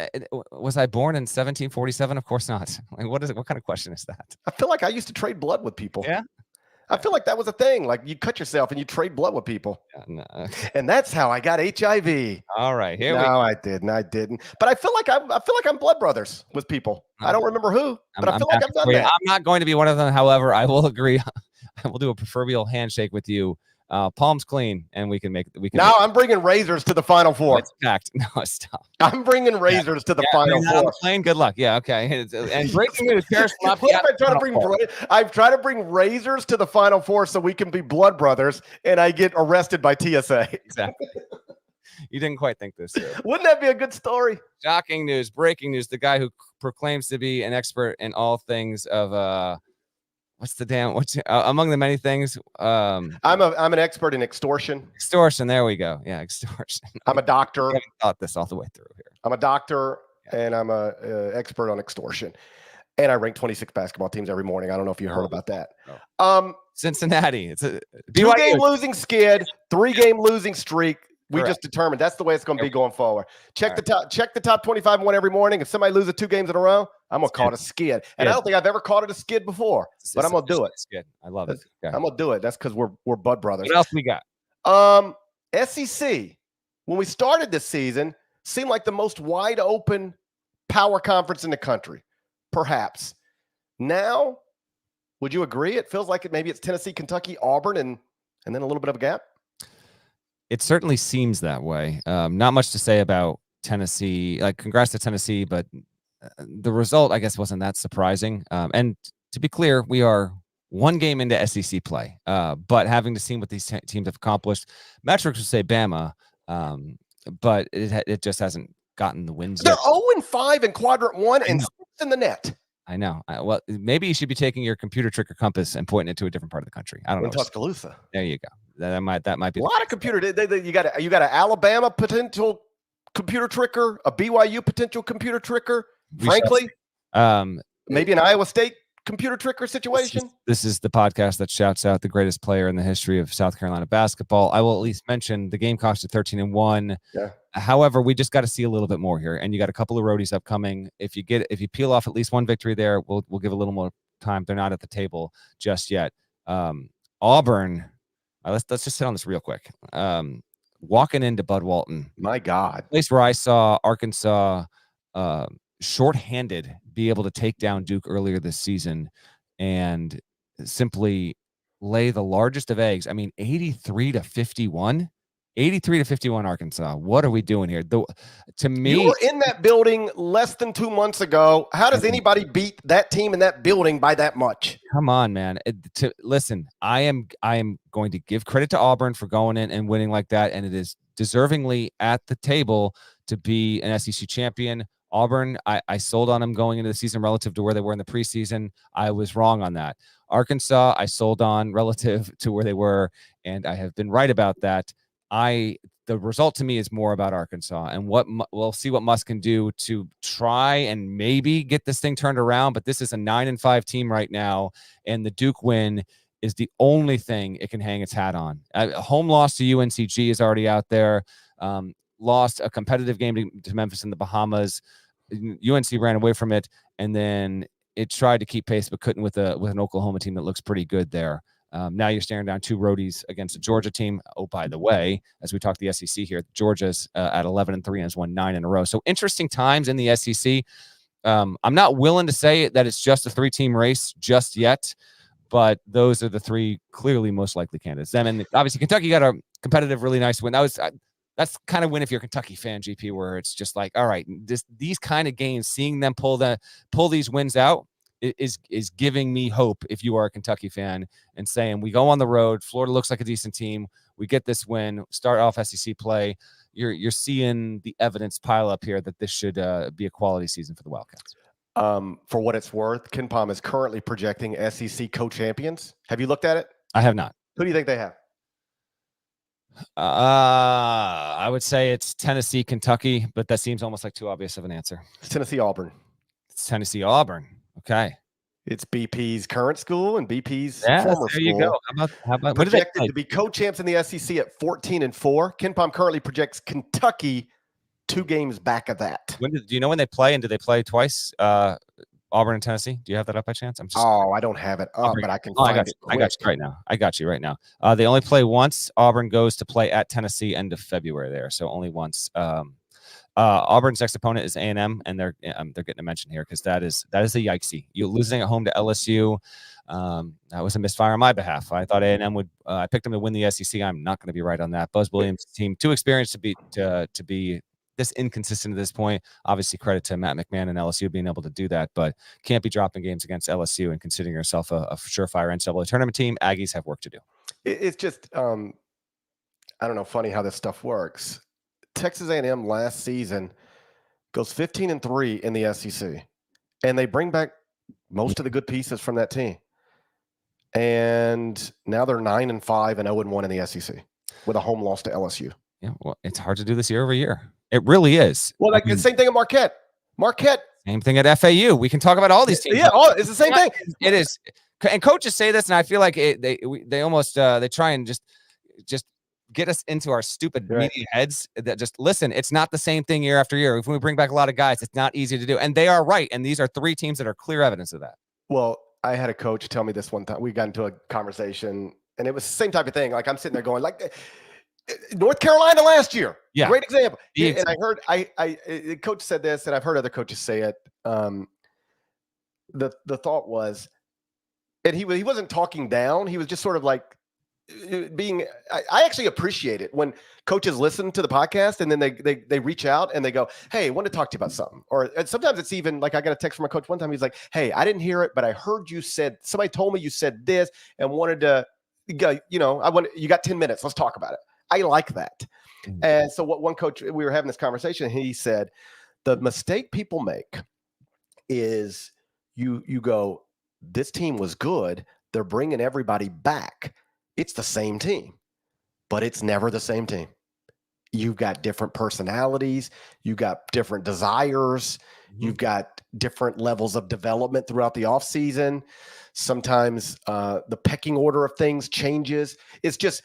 Was I born in 1747? Of course not. Like, what kind of question is that? I feel like I used to trade blood with people. Yeah. I feel like that was a thing. Like you cut yourself and you trade blood with people. Yeah, no. And that's how I got HIV. All right. I didn't. But I feel like I'm blood brothers with people. I don't remember who, but I feel like I've done that. I'm not going to be one of them. However, I will agree. I will do a proverbial handshake with you palms clean, and we can make. Now I'm bringing razors to the Final Four. It's packed. No, stop. I'm bringing razors to the Final Four. Plane. Good luck. Yeah, okay. And breaking news: Parrish will not be I've tried to bring razors to the Final Four so we can be blood brothers, and I get arrested by TSA. Exactly. You didn't quite think this through. Wouldn't that be a good story? Shocking news, breaking news. The guy who proclaims to be an expert in all things of among the many things. I'm an expert in extortion. Extortion. There we go. Yeah, extortion. I'm a doctor. I haven't thought this all the way through here. I'm a doctor, and I'm a expert on extortion. And I rank 26 basketball teams every morning. I don't know if you heard about that. Cincinnati. It's a 2-game losing skid, 3-game losing streak. We Correct. just determined that's the way it's going to be going forward. Check the top 25 one every morning. If somebody loses 2 games in a row, I'm going to call it a skid. And I don't think I've ever called it a skid before, but I'm going to do it. Skid. I love it. Okay. I'm going to do it. That's because we're bud brothers. What else we got? SEC, when we started this season, seemed like the most wide open power conference in the country, perhaps. Now, would you agree? It feels like maybe it's Tennessee, Kentucky, Auburn, and then a little bit of a gap. It certainly seems that way. Not much to say about Tennessee. Like, congrats to Tennessee, but the result, I guess, wasn't that surprising. And to be clear, we are 1 game into SEC play, but having to see what these teams have accomplished, metrics would say Bama, but it just hasn't gotten the wins They're yet. 0-5 in quadrant 1 and 6 in the net. I know. Well, maybe you should be taking your computer tricker compass and pointing it to a different part of the country. I don't know. Tuscaloosa. There you go. That might be a lot of computer. You got an Alabama potential computer tricker, a BYU potential computer tricker. Frankly, maybe an Iowa State computer tricker situation. This is the podcast that shouts out the greatest player in the history of South Carolina basketball. I will at least mention the Gamecocks at 13-1. Yeah. However, we just got to see a little bit more here, and you got a couple of roadies upcoming. If you peel off at least 1 victory there, we'll give a little more time. They're not at the table just yet. Auburn. Let's just hit on this real quick. Walking into Bud Walton, my God, place where I saw Arkansas shorthanded be able to take down Duke earlier this season and simply lay the largest of eggs. I mean, 83-51. 83-51 Arkansas. What are we doing here? To me, you were in that building less than 2 months ago. How does anybody beat that team in that building by that much? Come on, man. Listen, I am going to give credit to Auburn for going in and winning like that, and it is deservingly at the table to be an SEC champion. Auburn, I sold on them going into the season relative to where they were in the preseason. I was wrong on that. Arkansas, I sold on relative to where they were, and I have been right about that. The result to me is more about Arkansas and we'll see what Musk can do to try and maybe get this thing turned around. But this is a 9-5 team right now, and the Duke win is the only thing it can hang its hat on. A home loss to UNCG is already out there. Lost a competitive game to Memphis in the Bahamas. UNC ran away from it, and then it tried to keep pace but couldn't with an Oklahoma team that looks pretty good there. Now you're staring down 2 roadies against a Georgia team. Oh, by the way, as we talk the SEC here, Georgia's at 11-3 and has won 9 in a row. So interesting times in the SEC. I'm not willing to say that it's just a 3-team race just yet, but those are the 3 clearly most likely candidates. Them and obviously Kentucky got a competitive, really nice win. That's kind of win if you're a Kentucky fan, GP, where it's just like, all right, these kind of games, seeing them pull these wins out is giving me hope if you are a Kentucky fan and saying we go on the road. Florida looks like a decent team. We get this win, start off SEC play. You're seeing the evidence pile up here that this should be a quality season for the Wildcats. For what it's worth, Ken Pom is currently projecting SEC co-champions. Have you looked at it? I have not. Who do you think they have? I would say it's Tennessee, Kentucky, but that seems almost like too obvious of an answer. It's Tennessee, Auburn. It's Tennessee, Auburn. Okay. It's BP's current school and BP's former school. There you go. How about projected to be co-champs in the SEC at 14-4. Ken Pom currently projects Kentucky 2 games back of that. Do you know when they play, and do they play twice? Auburn and Tennessee. Do you have that up by chance? I don't have it up, but I can find it. I got you right now. They only play once. Auburn goes to play at Tennessee end of February there, so only once. Auburn's next opponent is A&M, and they're getting a mention here because that is a yikesy. You're losing at home to LSU. That was a misfire on my behalf. I thought A&M would. I picked them to win the SEC. I'm not going to be right on that. Buzz Williams' team too experienced to be this inconsistent at this point. Obviously, credit to Matt McMahon and LSU being able to do that, but can't be dropping games against LSU and considering yourself a surefire NCAA tournament team. Aggies have work to do. It's just, I don't know, funny how this stuff works. Texas A&M last season goes 15-3 in the SEC, and they bring back most of the good pieces from that team. And now they're 9-5 and 0-1 in the SEC with a home loss to LSU. Yeah, well, it's hard to do this year over year. It really is. Well, like the same thing at Marquette. Same thing at FAU. We can talk about all these teams. Yeah, it's the same thing. It is. And coaches say this, and I feel like they almost they try and just get us into our stupid media heads that just listen. It's not the same thing year after year. If we bring back a lot of guys, it's not easy to do. And they are right. And these are three teams that are clear evidence of that. Well, I had a coach tell me this one time. We got into a conversation, and it was the same type of thing. Like I'm sitting there going, like North Carolina last year. Yeah, great example. Yeah, and I heard the coach said this, and I've heard other coaches say it. The thought was, and he wasn't talking down. He was just sort of like being. I actually appreciate it when coaches listen to the podcast and then they reach out and they go, "Hey, I want to talk to you about something." Or and sometimes it's even like I got a text from a coach one time. He's like, "Hey, I didn't hear it, but I heard you said somebody told me you said this and wanted to go. You got 10 minutes. Let's talk about it." I like that. Mm-hmm. And so what one coach, we were having this conversation, and he said, the mistake people make is you go, this team was good. They're bringing everybody back. It's the same team, but it's never the same team. You've got different personalities. You've got different desires. Mm-hmm. You've got different levels of development throughout the offseason. Sometimes the pecking order of things changes. It's just,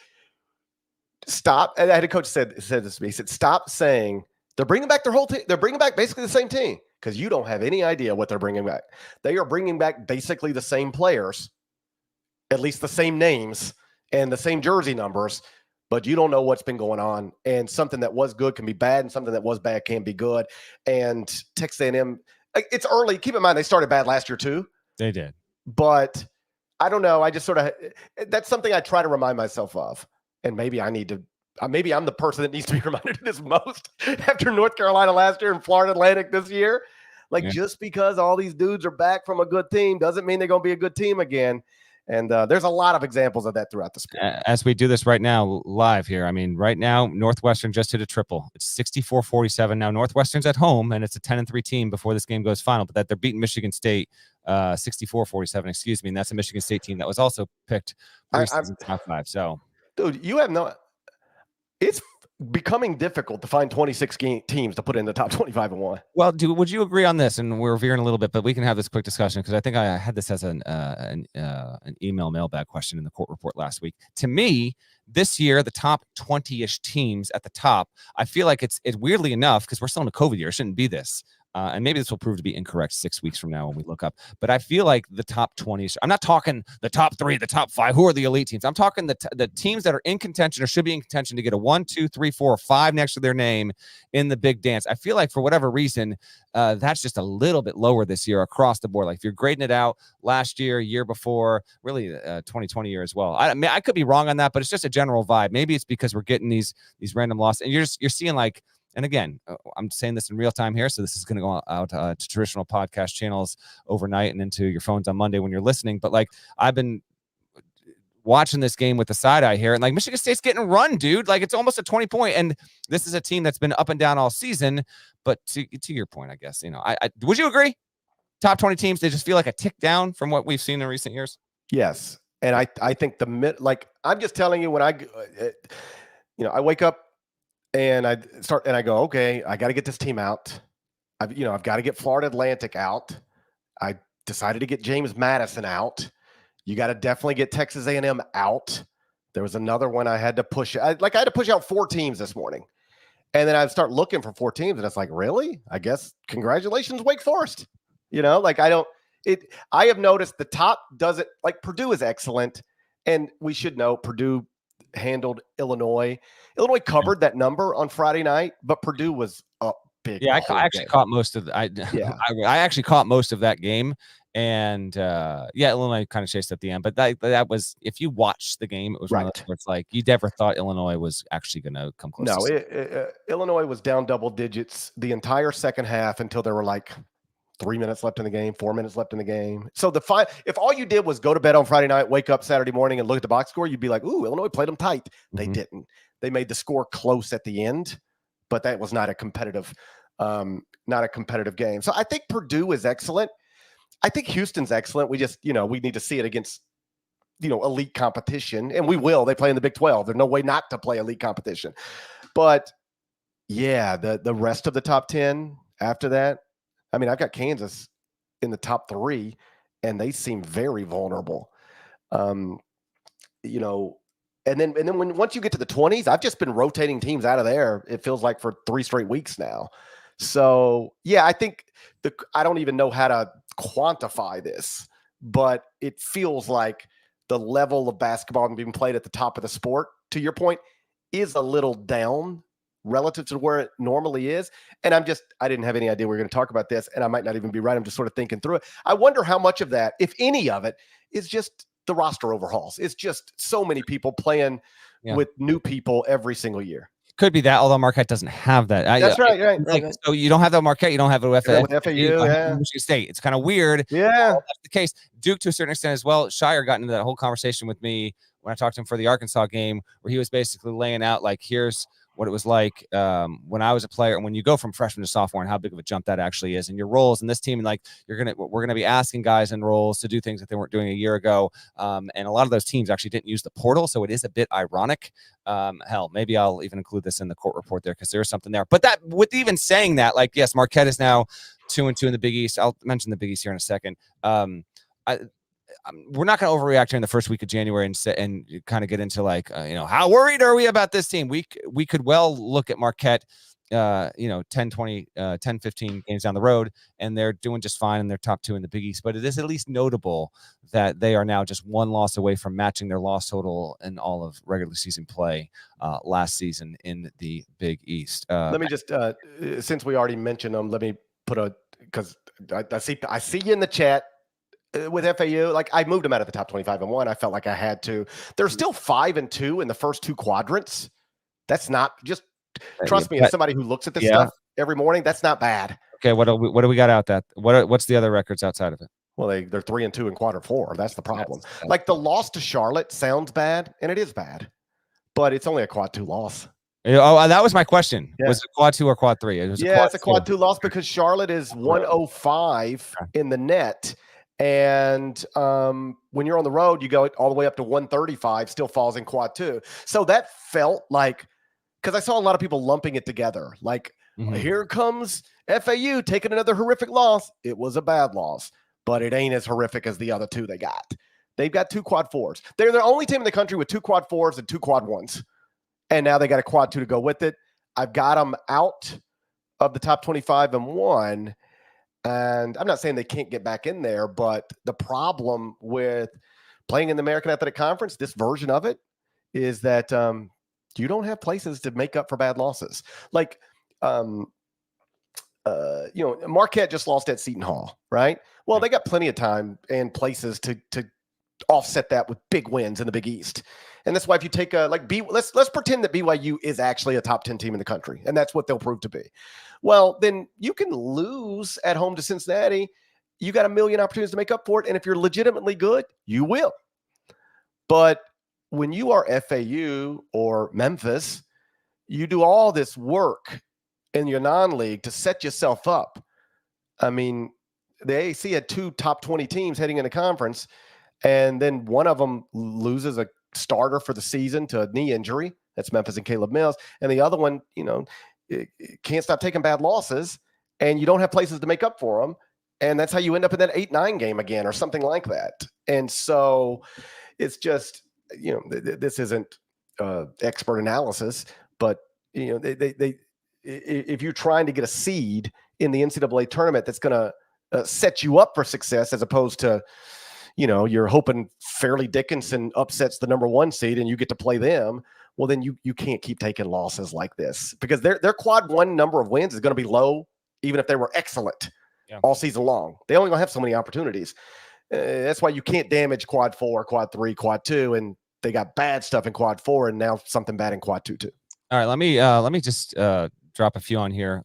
stop. And I had a coach said this to me. He said, stop saying they're bringing back their whole team. They're bringing back basically the same team because you don't have any idea what they're bringing back. They are bringing back basically the same players, at least the same names and the same jersey numbers, but you don't know what's been going on. And something that was good can be bad, and something that was bad can be good. And Texas A&M, it's early. Keep in mind, they started bad last year too. They did. But I don't know. I just sort of, that's something I try to remind myself of. And maybe I need to, maybe I'm the person that needs to be reminded of this most after North Carolina last year and Florida Atlantic this year. Like, just because all these dudes are back from a good team doesn't mean they're going to be a good team again. And there's a lot of examples of that throughout the sport. As we do this right now live here, I mean, right now, Northwestern just hit a triple. It's 64-47. Now, Northwestern's at home, and it's a 10-3 team before this game goes final, but that they're beating Michigan State 64-47, excuse me. And that's a Michigan State team that was also picked preseason top 5. So, dude, you have no – it's becoming difficult to find 26 teams to put in the top 25 and 1. Well, dude, would you agree on this? And we're veering a little bit, but we can have this quick discussion because I think I had this as an email mailbag question in the court report last week. To me, this year, the top 20-ish teams at the top, I feel like it's weirdly enough, because we're still in a COVID year, it shouldn't be this. And maybe this will prove to be incorrect 6 weeks from now when we look up. But I feel like the top 20, I'm not talking the top 3, the top 5, who are the elite teams. I'm talking the teams that are in contention or should be in contention to get a 1, 2, 3, 4, 5 next to their name in the big dance. I feel like for whatever reason, that's just a little bit lower this year across the board. Like if you're grading it out last year, year before, really 2020 year as well. I could be wrong on that, but it's just a general vibe. Maybe it's because we're getting these random losses. And you're seeing like, and again, I'm saying this in real time here, so this is going to go out to traditional podcast channels overnight and into your phones on Monday when you're listening. But like, I've been watching this game with the side eye here, and like Michigan State's getting run, dude. Like it's almost a 20-point, and this is a team that's been up and down all season. But to your point, I guess, I would you agree? Top 20 teams, they just feel like a tick down from what we've seen in recent years. Yes, and I think I'm just telling you when I wake up. And I go, okay, I got to get this team out. I've got to get Florida Atlantic out. I decided to get James Madison out. You got to definitely get Texas A&M out. There was another one I had to push. I had to push out 4 teams this morning. And then I'd start looking for 4 teams. And it's like, really? I guess congratulations, Wake Forest. I have noticed the top doesn't, like Purdue is excellent. And we should know Purdue handled Illinois. Illinois covered that number on Friday night, but Purdue was big. Yeah, the I whole actually game. caught most of the, Yeah. I actually caught most of that game, and Illinois kind of chased at the end, but that was, if you watch the game, it was one of Right. those where it's like you never thought Illinois was actually going to come close. No, to Illinois was down double digits the entire second half until there were like 3 minutes left in the game, 4 minutes left in the game. So if all you did was go to bed on Friday night, wake up Saturday morning and look at the box score, you'd be like, ooh, Illinois played them tight. They didn't. They made the score close at the end, but that was not a competitive game. So I think Purdue is excellent. I think Houston's excellent. We just, we need to see it against, elite competition, and we will. They play in the Big 12. There's no way not to play elite competition. But yeah, the rest of the top 10 after that, I mean, I've got Kansas in the top 3, and they seem very vulnerable. And then once you get to the 20s, I've just been rotating teams out of there. It feels like for 3 straight weeks now. So yeah, I think I don't even know how to quantify this, but it feels like the level of basketball being played at the top of the sport, to your point, is a little down relative to where it normally is. And I didn't have any idea we were going to talk about this, and I might not even be right. I'm just sort of thinking through it. I wonder how much of that, if any of it, is just the roster overhauls. It's just so many people playing with new people every single year. Could be that, although Marquette doesn't have that. That's right. So you don't have that Marquette, you don't have it with FAU. Yeah. Michigan State. It's kind of weird. Yeah, that's the case. Duke, to a certain extent as well. Shire got into that whole conversation with me when I talked to him for the Arkansas game, where he was basically laying out like, here's what it was like when I was a player, and when you go from freshman to sophomore, and how big of a jump that actually is, and your roles in this team, and like we're gonna be asking guys in roles to do things that they weren't doing a year ago, and a lot of those teams actually didn't use the portal, so it is a bit ironic. Hell, maybe I'll even include this in the court report there because there's something there. But that, with even saying that, like, yes, Marquette is now 2-2 in the Big East. I'll mention the Big East here in a second. We're not going to overreact here in the first week of January and kind of get into like, how worried are we about this team? We could well look at Marquette, 10, 20, 10, 15 games down the road, and they're doing just fine in their top 2 in the Big East. But it is at least notable that they are now just 1 loss away from matching their loss total in all of regular season play last season in the Big East. Let me just, since we already mentioned them, let me put because I see you in the chat. With FAU, like I moved them out of the top 25-1. I felt like I had to. They're still 5-2 in the first 2 quadrants. That's not just trust me. As somebody who looks at this stuff every morning, that's not bad. Okay, what do we got out that? What's the other records outside of it? Well, they're 3-2 in quadrant 4. That's the problem. Like the loss to Charlotte sounds bad, and it is bad, but it's only a quad 2 loss. Oh, that was my question. Yeah. Was it quad 2 or quad 3? It's a quad 2 loss because Charlotte is 105 in the net. And when you're on the road, you go all the way up to 135, still falls in quad 2. So that felt like, because I saw a lot of people lumping it together. Like, here comes FAU taking another horrific loss. It was a bad loss, but it ain't as horrific as the other 2 they got. They've got 2 quad 4s. They're the only team in the country with 2 quad 4s and 2 quad 1s. And now they got a quad 2 to go with it. I've got them out of the top 25-1. And I'm not saying they can't get back in there, but the problem with playing in the American Athletic Conference, this version of it, is that you don't have places to make up for bad losses. Like, Marquette just lost at Seton Hall, right? Well, they got plenty of time and places to offset that with big wins in the Big East. And that's why if you take let's pretend that BYU is actually a top 10 team in the country, and that's what they'll prove to be. Well, then you can lose at home to Cincinnati. You got a million opportunities to make up for it. And if you're legitimately good, you will. But when you are FAU or Memphis, you do all this work in your non-league to set yourself up. I mean, the AAC had 2 top 20 teams heading into conference, and then one of them loses a starter for the season to a knee injury. That's Memphis and Caleb Mills. And the other one, can't stop taking bad losses, and you don't have places to make up for them. And that's how you end up in that 8-9 game again or something like that. And so it's just, this isn't expert analysis, but, if you're trying to get a seed in the NCAA tournament that's going to set you up for success, as opposed to, you're hoping Fairleigh Dickinson upsets the number 1 seed and you get to play them. well, then you can't keep taking losses like this because their quad one number of wins is going to be low, even if they were excellent all season long. They only going to have so many opportunities. That's why you can't damage quad 4, quad 3, quad 2, and they got bad stuff in quad 4 and now something bad in quad 2 too. All right, let me just drop a few on here.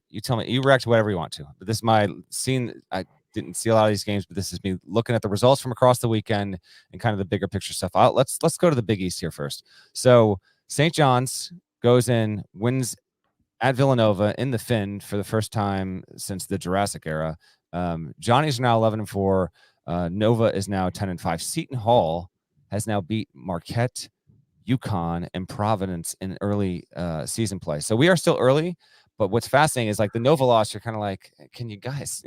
You tell me, you react to whatever you want to. But this is my scene. I didn't see a lot of these games, but this is me looking at the results from across the weekend and kind of the bigger picture stuff. Let's go to the Big East here first. So St. John's goes in, wins at Villanova in the Finn for the first time since the Jurassic era. Johnny's now 11-4. Nova is now 10-5. Seton Hall has now beat Marquette, UConn, and Providence in early season play. So we are still early, but what's fascinating is like the Nova loss, you're kind of like, can you guys,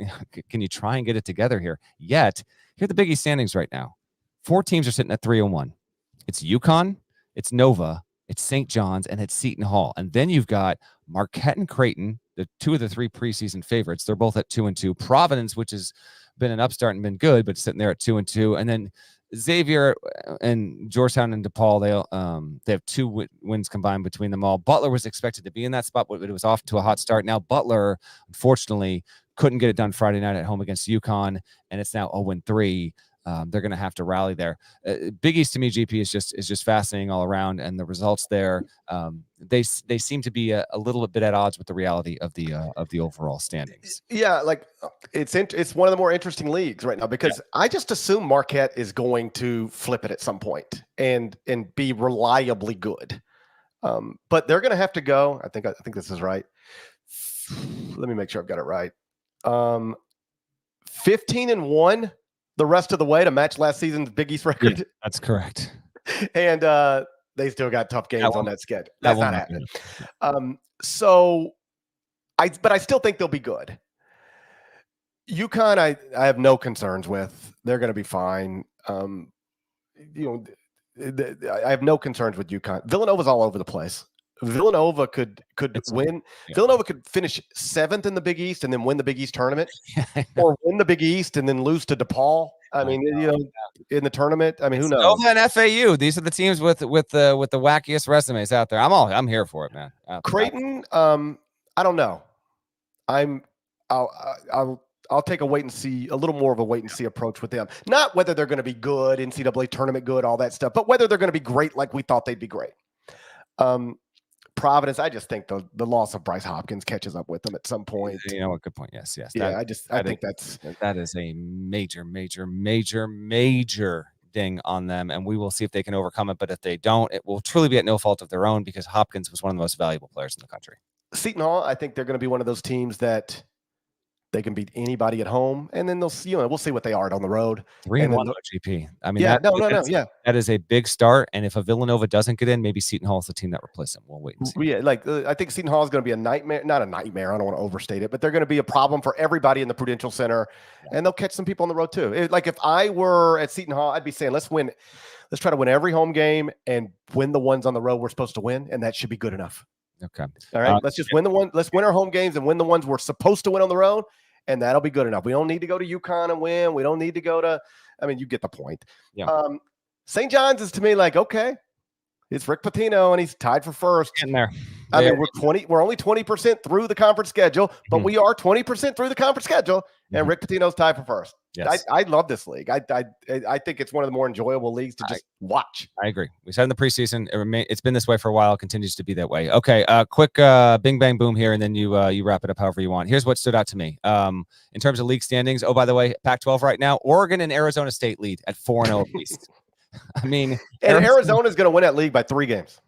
can you try and get it together here? Yet, here are the Big East standings right now. 4 teams are sitting at 3-1. It's UConn, it's Nova, it's St. John's, and it's Seton Hall. And then you've got Marquette and Creighton, the 2 of the 3 preseason favorites. They're both at 2-2. Providence, which has been an upstart and been good, but sitting there at 2-2. And then Xavier and Georgetown and DePaul, they have 2 wins combined between them all. Butler was expected to be in that spot, but it was off to a hot start. Now Butler, unfortunately, couldn't get it done Friday night at home against UConn, and it's now 0-3. They're going to have to rally there. Big East to me, GP is just fascinating all around, and the results there, they seem to be a little bit at odds with the reality of the overall standings. Yeah, like it's one of the more interesting leagues right now because I just assume Marquette is going to flip it at some point and be reliably good. But they're going to have to go. I think this is right. Let me make sure I've got it right. 15-1. The rest of the way to match last season's Big East record. Yeah, that's correct. And they still got tough games on that schedule. That's not happening. But I still think they'll be good. UConn, I have no concerns with. They're going to be fine. I have no concerns with UConn. Villanova's all over the place. Villanova could win. Yeah. Villanova could finish 7th in the Big East and then win the Big East tournament, or win the Big East and then lose to DePaul. I mean, in the tournament. I mean, who knows? Nova and FAU. These are the teams with the wackiest resumes out there. I'm here for it, man. Creighton. I don't know. I'll take a little more of a wait and see approach with them. Not whether they're going to be good, NCAA tournament good, all that stuff, but whether they're going to be great like we thought they'd be great. Providence, I just think the loss of Bryce Hopkins catches up with them at some point. You know what? Good point. Yes. Yeah, I think that is a major ding on them, and we will see if they can overcome it. But if they don't, it will truly be at no fault of their own because Hopkins was one of the most valuable players in the country. Seton Hall, I think they're going to be one of those teams that they can beat anybody at home, and then we'll see what they are on the road. 3-1 GP. I mean, that is a big start. And if a Villanova doesn't get in, maybe Seton Hall is the team that replaces them. We'll wait and see. Yeah, I think Seton Hall is going to be a nightmare. Not a nightmare. I don't want to overstate it, but they're going to be a problem for everybody in the Prudential Center, and they'll catch some people on the road too. If I were at Seton Hall, I'd be saying, let's win. Let's try to win every home game and win the ones on the road we're supposed to win, and that should be good enough. Okay. All right. Let's just win the one. Let's win our home games and win the ones we're supposed to win on the road. And that'll be good enough. We don't need to go to UConn and win. We don't need to go to, you get the point. Yeah. St. John's is to me like, okay, it's Rick Pitino and he's tied for first. Getting there. We're only 20% through the conference schedule, but we are 20% through the conference schedule, and Rick Pitino's tied for first. Yes. I love this league. I think it's one of the more enjoyable leagues to just watch. I agree. We said in the preseason, it's been this way for a while. It continues to be that way. Okay, quick bing, bang, boom here, and then you wrap it up however you want. Here's what stood out to me. In terms of league standings, oh, by the way, Pac-12 right now, Oregon and Arizona State lead at 4-0 apiece. I mean, and Arizona's going to win that league by 3 games.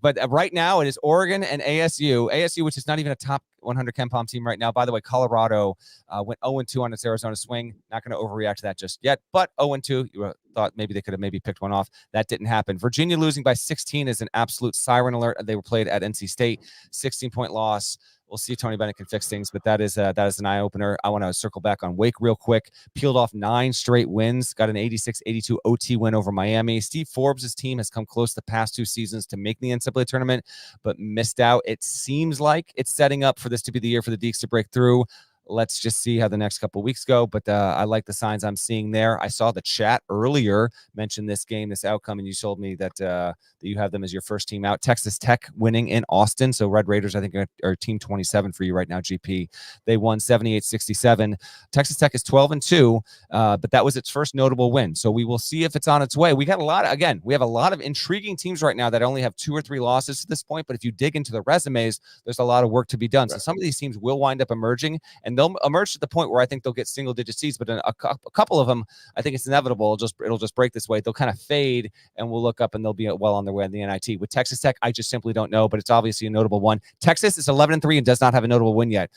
But right now it is Oregon and ASU, which is not even a top 100 KenPom team right now. By the way, Colorado went 0-2 on its Arizona swing. Not going to overreact to that just yet, but 0-2. You thought maybe they could have maybe picked one off. That didn't happen. Virginia losing by 16 is an absolute siren alert. They were played at NC State, 16-point loss. We'll see if Tony Bennett can fix things, but that is an eye-opener. I want to circle back on Wake real quick. Peeled off 9 straight wins, got an 86-82 OT win over Miami. Steve Forbes' team has come close the past 2 seasons to make the NCAA tournament, but missed out. It seems like it's setting up for this to be the year for the Deacs to break through. let's just see how the next couple of weeks go. But I like the signs I'm seeing there. I saw the chat earlier mention this game, this outcome, and you told me that that you have them as your first team out. Texas Tech winning in Austin. So Red Raiders, I think, are team 27 for you right now, GP. They won 78-67. Texas Tech is 12-2, but that was its first notable win. So we will see if it's on its way. We have a lot of intriguing teams right now that only have 2 or 3 losses to this point. But if you dig into the resumes, there's a lot of work to be done. So some of these teams will wind up emerging, and they'll emerge to the point where I think they'll get single-digit seeds. But a couple of them, I think it's inevitable. It'll just break this way. They'll kind of fade, and we'll look up, and they'll be well on their way in the NIT. With Texas Tech, I just simply don't know, but it's obviously a notable one. Texas is 11-3 and does not have a notable win yet.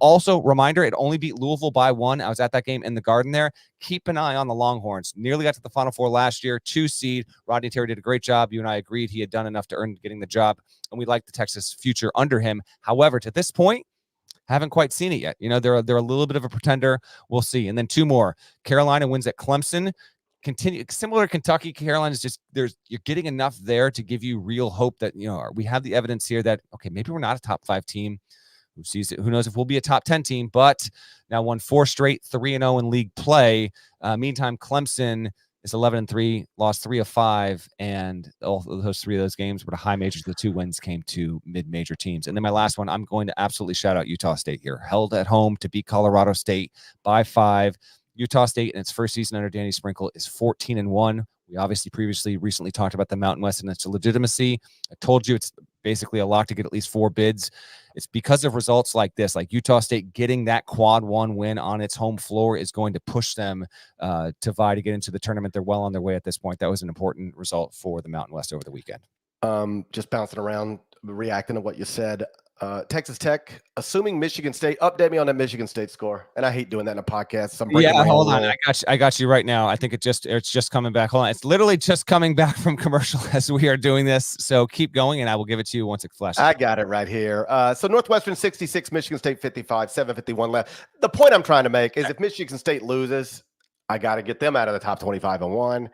Also, reminder, it only beat Louisville by 1. I was at that game in the Garden there. Keep an eye on the Longhorns. Nearly got to the Final Four last year, 2 seed. Rodney Terry did a great job. You and I agreed he had done enough to earn getting the job, and we like the Texas future under him. However, to this point, haven't quite seen it yet. They're a little bit of a pretender. We'll see. And then 2 more. Carolina wins at Clemson. Continue similar to Kentucky. Carolina is just you're getting enough there to give you real hope that we have the evidence here that okay, maybe we're not a top 5 team. Who sees it? Who knows if we'll be a top 10 team? But now won 4 straight, 3-0 in league play. Meantime, Clemson is 11-3, lost 3 of 5, and all those 3 of those games were to high majors. The 2 wins came to mid-major teams. And then my last one, I'm going to absolutely shout out Utah State here. Held at home to beat Colorado State by 5. Utah State in its first season under Danny Sprinkle is 14-1. We obviously recently talked about the Mountain West and its legitimacy. I told you it's basically a lock to get at least 4 bids. It's because of results like this, like Utah State getting that quad 1 win on its home floor is going to push them to vie to get into the tournament. They're well on their way at this point. That was an important result for the Mountain West over the weekend. Just bouncing around, reacting to what you said. Texas Tech, assuming Michigan State, update me on that Michigan State score. And I hate doing that in a podcast. So hold on. I got you right now. I think it's just coming back. Hold on. It's literally just coming back from commercial as we are doing this. So keep going, and I will give it to you once it flashes. I got it right here. So Northwestern 66, Michigan State 55, 7:51 left. The point I'm trying to make is if Michigan State loses, I got to get them out of the top 25-1,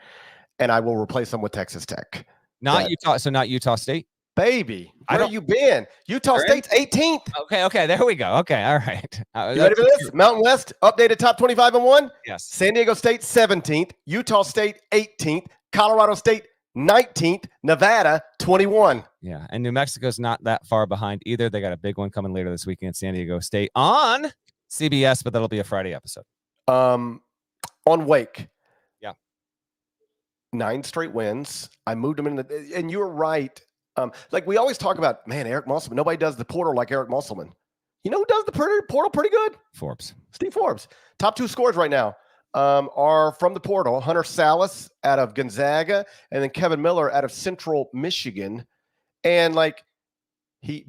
and I will replace them with Texas Tech. Not Utah State. Baby, where you been? Utah State's 18th. Okay, there we go. Okay, all right. You ready for this? Mountain West, updated top 25-1. Yes. San Diego State, 17th. Utah State, 18th. Colorado State, 19th. Nevada, 21. Yeah, and New Mexico's not that far behind either. They got a big one coming later this weekend, San Diego State on CBS, but that'll be a Friday episode. On Wake. 9 straight wins. I moved them and you were right. Like we always talk about, man, Eric Musselman. Nobody does the portal like Eric Musselman. You know who does the portal pretty good? Steve Forbes. Top 2 scores right now are from the portal. Hunter Salas out of Gonzaga, and then Kevin Miller out of Central Michigan. And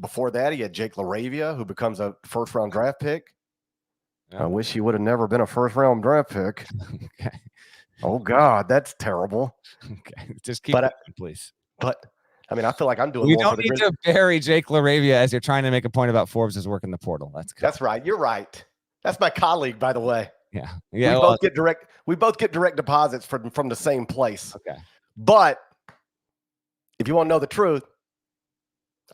before that, he had Jake LaRavia, who becomes a first-round draft pick. Yeah. I wish he would have never been a first-round draft pick. Okay. Oh God, that's terrible. Okay, just keep it, please. But I mean, I feel like I'm doing. We don't need to bury Jake LaRavia as you're trying to make a point about Forbes' work in the portal. That's right. You're right. That's my colleague, by the way. Yeah. We both get direct deposits from the same place. Okay. But if you want to know the truth,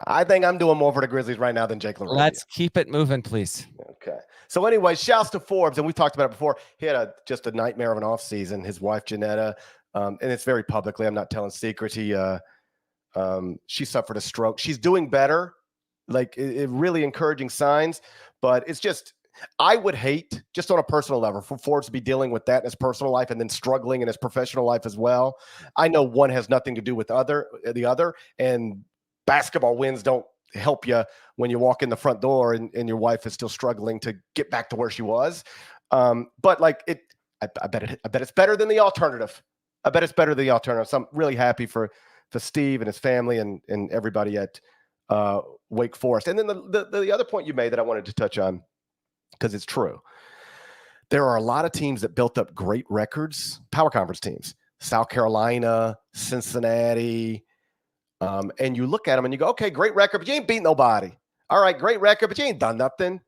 I think I'm doing more for the Grizzlies right now than Jake LaRavia. Let's keep it moving, please. Okay. So anyway, shouts to Forbes, and we've talked about it before. He had just a nightmare of an offseason. His wife, Janetta, and it's very publicly. I'm not telling secrets. She suffered a stroke. She's doing better, really encouraging signs. But it's just, I would hate, just on a personal level, for Forbes to be dealing with that in his personal life and then struggling in his professional life as well. I know one has nothing to do with the other, and basketball wins don't help you when you walk in the front door and your wife is still struggling to get back to where she was. But I bet it's better than the alternative. I bet it's better than the alternative. So I'm really happy for Steve and his family and everybody at Wake Forest. And then the other point you made that I wanted to touch on, because it's true. There are a lot of teams that built up great records, power conference teams, South Carolina, Cincinnati. And you look at them and you go, okay, great record, but you ain't beat nobody. All right, great record, but you ain't done nothing.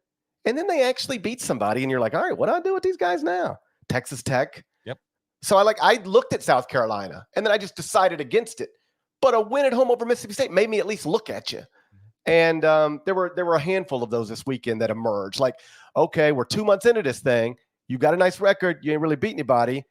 And then they actually beat somebody, and you're like, all right, what do I do with these guys now? Texas Tech. Yep. So I looked at South Carolina, and then I just decided against it. But a win at home over Mississippi State made me at least look at you. And there were a handful of those this weekend that emerged. Like, okay, we're 2 months into this thing. You got a nice record. You ain't really beat anybody.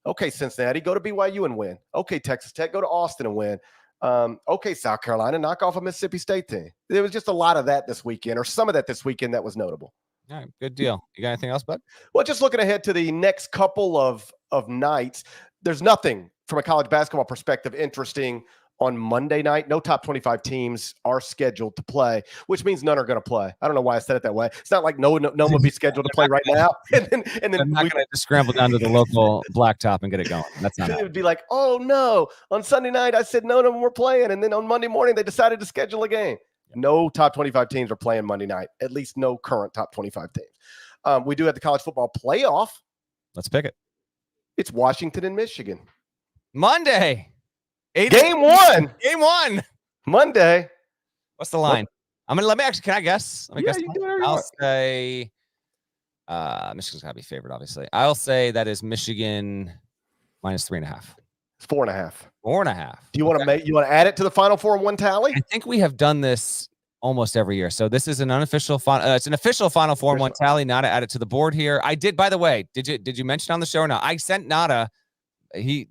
Okay, Cincinnati, go to BYU and win. Okay, Texas Tech, go to Austin and win. Okay, South Carolina, knock off a Mississippi State team. There was just a lot of that this weekend, or some of that this weekend that was notable. All right, good deal. You got anything else, bud? Well, just looking ahead to the next couple of nights, there's nothing from a college basketball perspective interesting on Monday night. No top 25 teams are scheduled to play, which means none are going to play. I don't know why I said it that way. It's not like no one will be scheduled to play right now. And then I'm not going to just scramble down to the local blacktop and get it going. That's not it. Would be like, oh no, on Sunday night I said none of them were playing, and then on Monday morning they decided to schedule a game. No top 25 teams are playing Monday night. At least no current top 25 teams. We do have the college football playoff. Let's pick it. It's Washington and Michigan. Monday. Game one. Monday. What's the line? Can I guess? You can do whatever you I'll want. say Michigan's gotta be favored, obviously. I'll say that is Michigan -3.5. It's 4.5. 4.5. Do you want to add it to the Final Four in one tally? I think we have done this almost every year. So this is an unofficial it's an official Final Four in one tally. Nada added to the board here. I did, by the way. Did you mention on the show or not? I sent Nada. He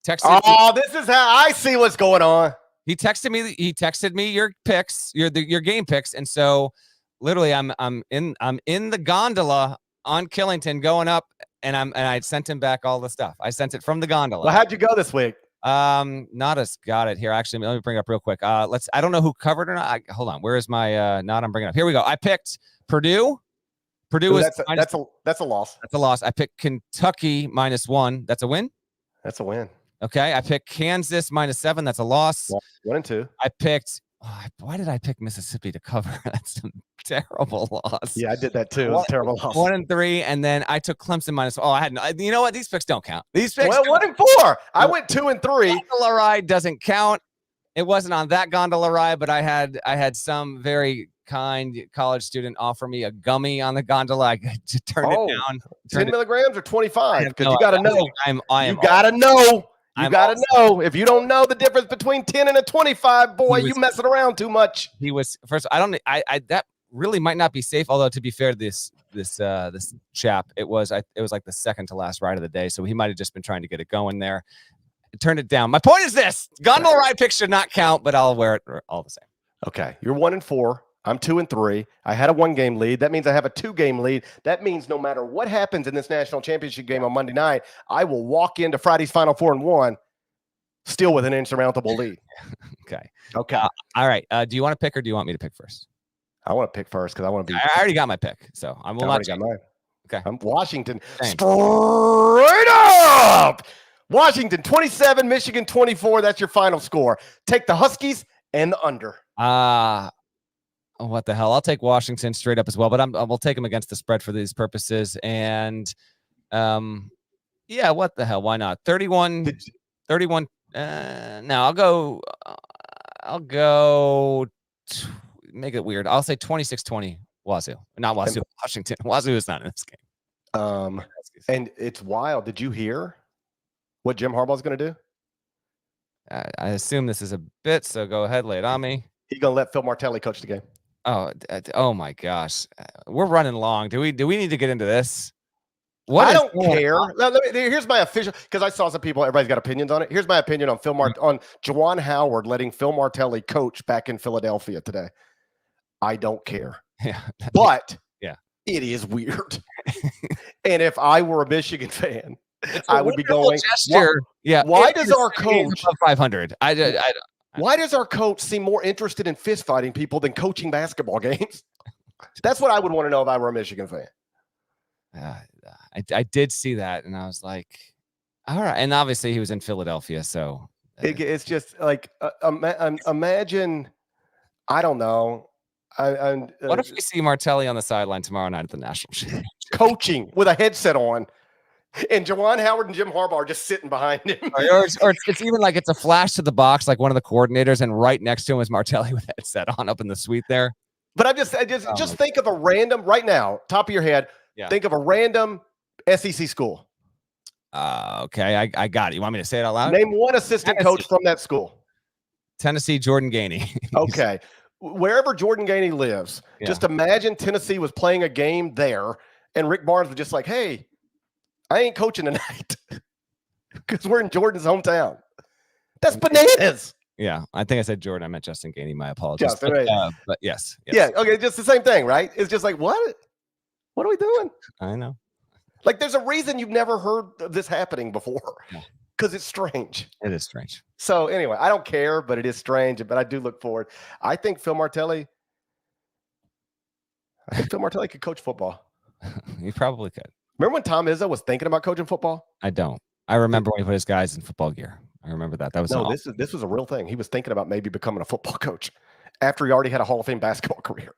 texted. Oh, this is how I see what's going on. He texted me your picks, your game picks, and so literally I'm in the gondola on Killington going up, and I sent him back all the stuff. I sent it from the gondola. Well, how'd you go this week? Nada's got it here. Actually, let me bring it up real quick. I don't know who covered or not. Hold on. Where is my Nada? I'm bringing it up. Here we go. I picked Purdue. Purdue is that's a loss. That's a loss. I picked Kentucky -1. That's a win. That's a win. Okay. I picked Kansas -7. That's a loss. 1 and 2. I picked. Why did I pick Mississippi to cover? That's a terrible loss. Yeah, I did that too. It was a terrible loss. 1 and 3, and then I took Clemson -. Oh, I had no. You know what? These picks don't count. These picks. Well, 1 and 4. I went 2 and 3. Gondola ride doesn't count. It wasn't on that gondola ride, but I had some very kind college student offer me a gummy on the gondola. I just turned it down. 10 milligrams or 25? Because you got to know. You got to know. You got to know. If you don't know the difference between 10 and a 25, boy, you messing around too much. He was first. I don't. I that really might not be safe. Although to be fair to this chap, it was like the second to last ride of the day, so he might have just been trying to get it going there. I turned it down. My point is this: gondola ride picks should not count, but I'll wear it all the same. Okay, you're 1 and 4. I'm 2 and 3. I had a 1-game lead. That means I have a 2-game lead. That means no matter what happens in this national championship game on Monday night, I will walk into Friday's Final Four and 1, still with an insurmountable lead. Okay. All right. Do you want to pick or do you want me to pick first? I want to pick first because I want to be. I already got my pick, so I will not. Got mine. Okay. I'm Washington. Same. Straight up. Washington 27, Michigan 24. That's your final score. Take the Huskies and the under. What the hell? I'll take Washington straight up as well, but we'll take them against the spread for these purposes. And yeah, what the hell? Why not? 31. No, I'll go make it weird. I'll say 26-20 Wazoo. Not Wazoo, Washington. Wazoo is not in this game. And it's wild. Did you hear what Jim Harbaugh's going to do? I assume this is a bit, so go ahead, lay it on me. He's going to let Phil Martelli coach the game. Oh my gosh. We're running long. Do we need to get into this? I don't care. Here's my official, because I saw some people, everybody's got opinions on it. Here's my opinion on on Juwan Howard letting Phil Martelli coach back in Philadelphia today. I don't care. Yeah. But yeah, it is weird. And if I were a Michigan fan, I would be going, why does our coach 500? Why does our coach seem more interested in fist fighting people than coaching basketball games? That's what I would want to know if I were a Michigan fan. I did see that, and I was like, all right. And obviously, he was in Philadelphia, so it's just like imagine. I don't know. What if we see Martelli on the sideline tomorrow night at the national championship, coaching with a headset on, and Juwan Howard and Jim Harbaugh are just sitting behind him, or it's even like it's a flash to the box, like one of the coordinators, and right next to him is Martelli with headset on up in the suite there. But I just think of a random right now, top of your head. Yeah. Think of a random SEC school. Okay, I got it. You want me to say it out loud? Name one assistant coach from that school. Tennessee, Jordan Gainey. Okay. wherever Jordan Gainey lives, just imagine Tennessee was playing a game there, and Rick Barnes was just like, "Hey, I ain't coaching tonight because we're in Jordan's hometown." That's bananas. Yeah, I think I said Jordan. I meant Justin Gainey. My apologies. Justin, right. But yes. Yeah, okay, just the same thing, right? It's just like, what? What are we doing? I know. Like, there's a reason you've never heard of this happening before, because it's strange. It is strange. So anyway, I don't care, but it is strange. But I do look forward. I think Phil Martelli could coach football. He probably could. Remember when Tom Izzo was thinking about coaching football? I don't. I remember when he put his guys in football gear. I remember that. That was this was a real thing. He was thinking about maybe becoming a football coach after he already had a Hall of Fame basketball career.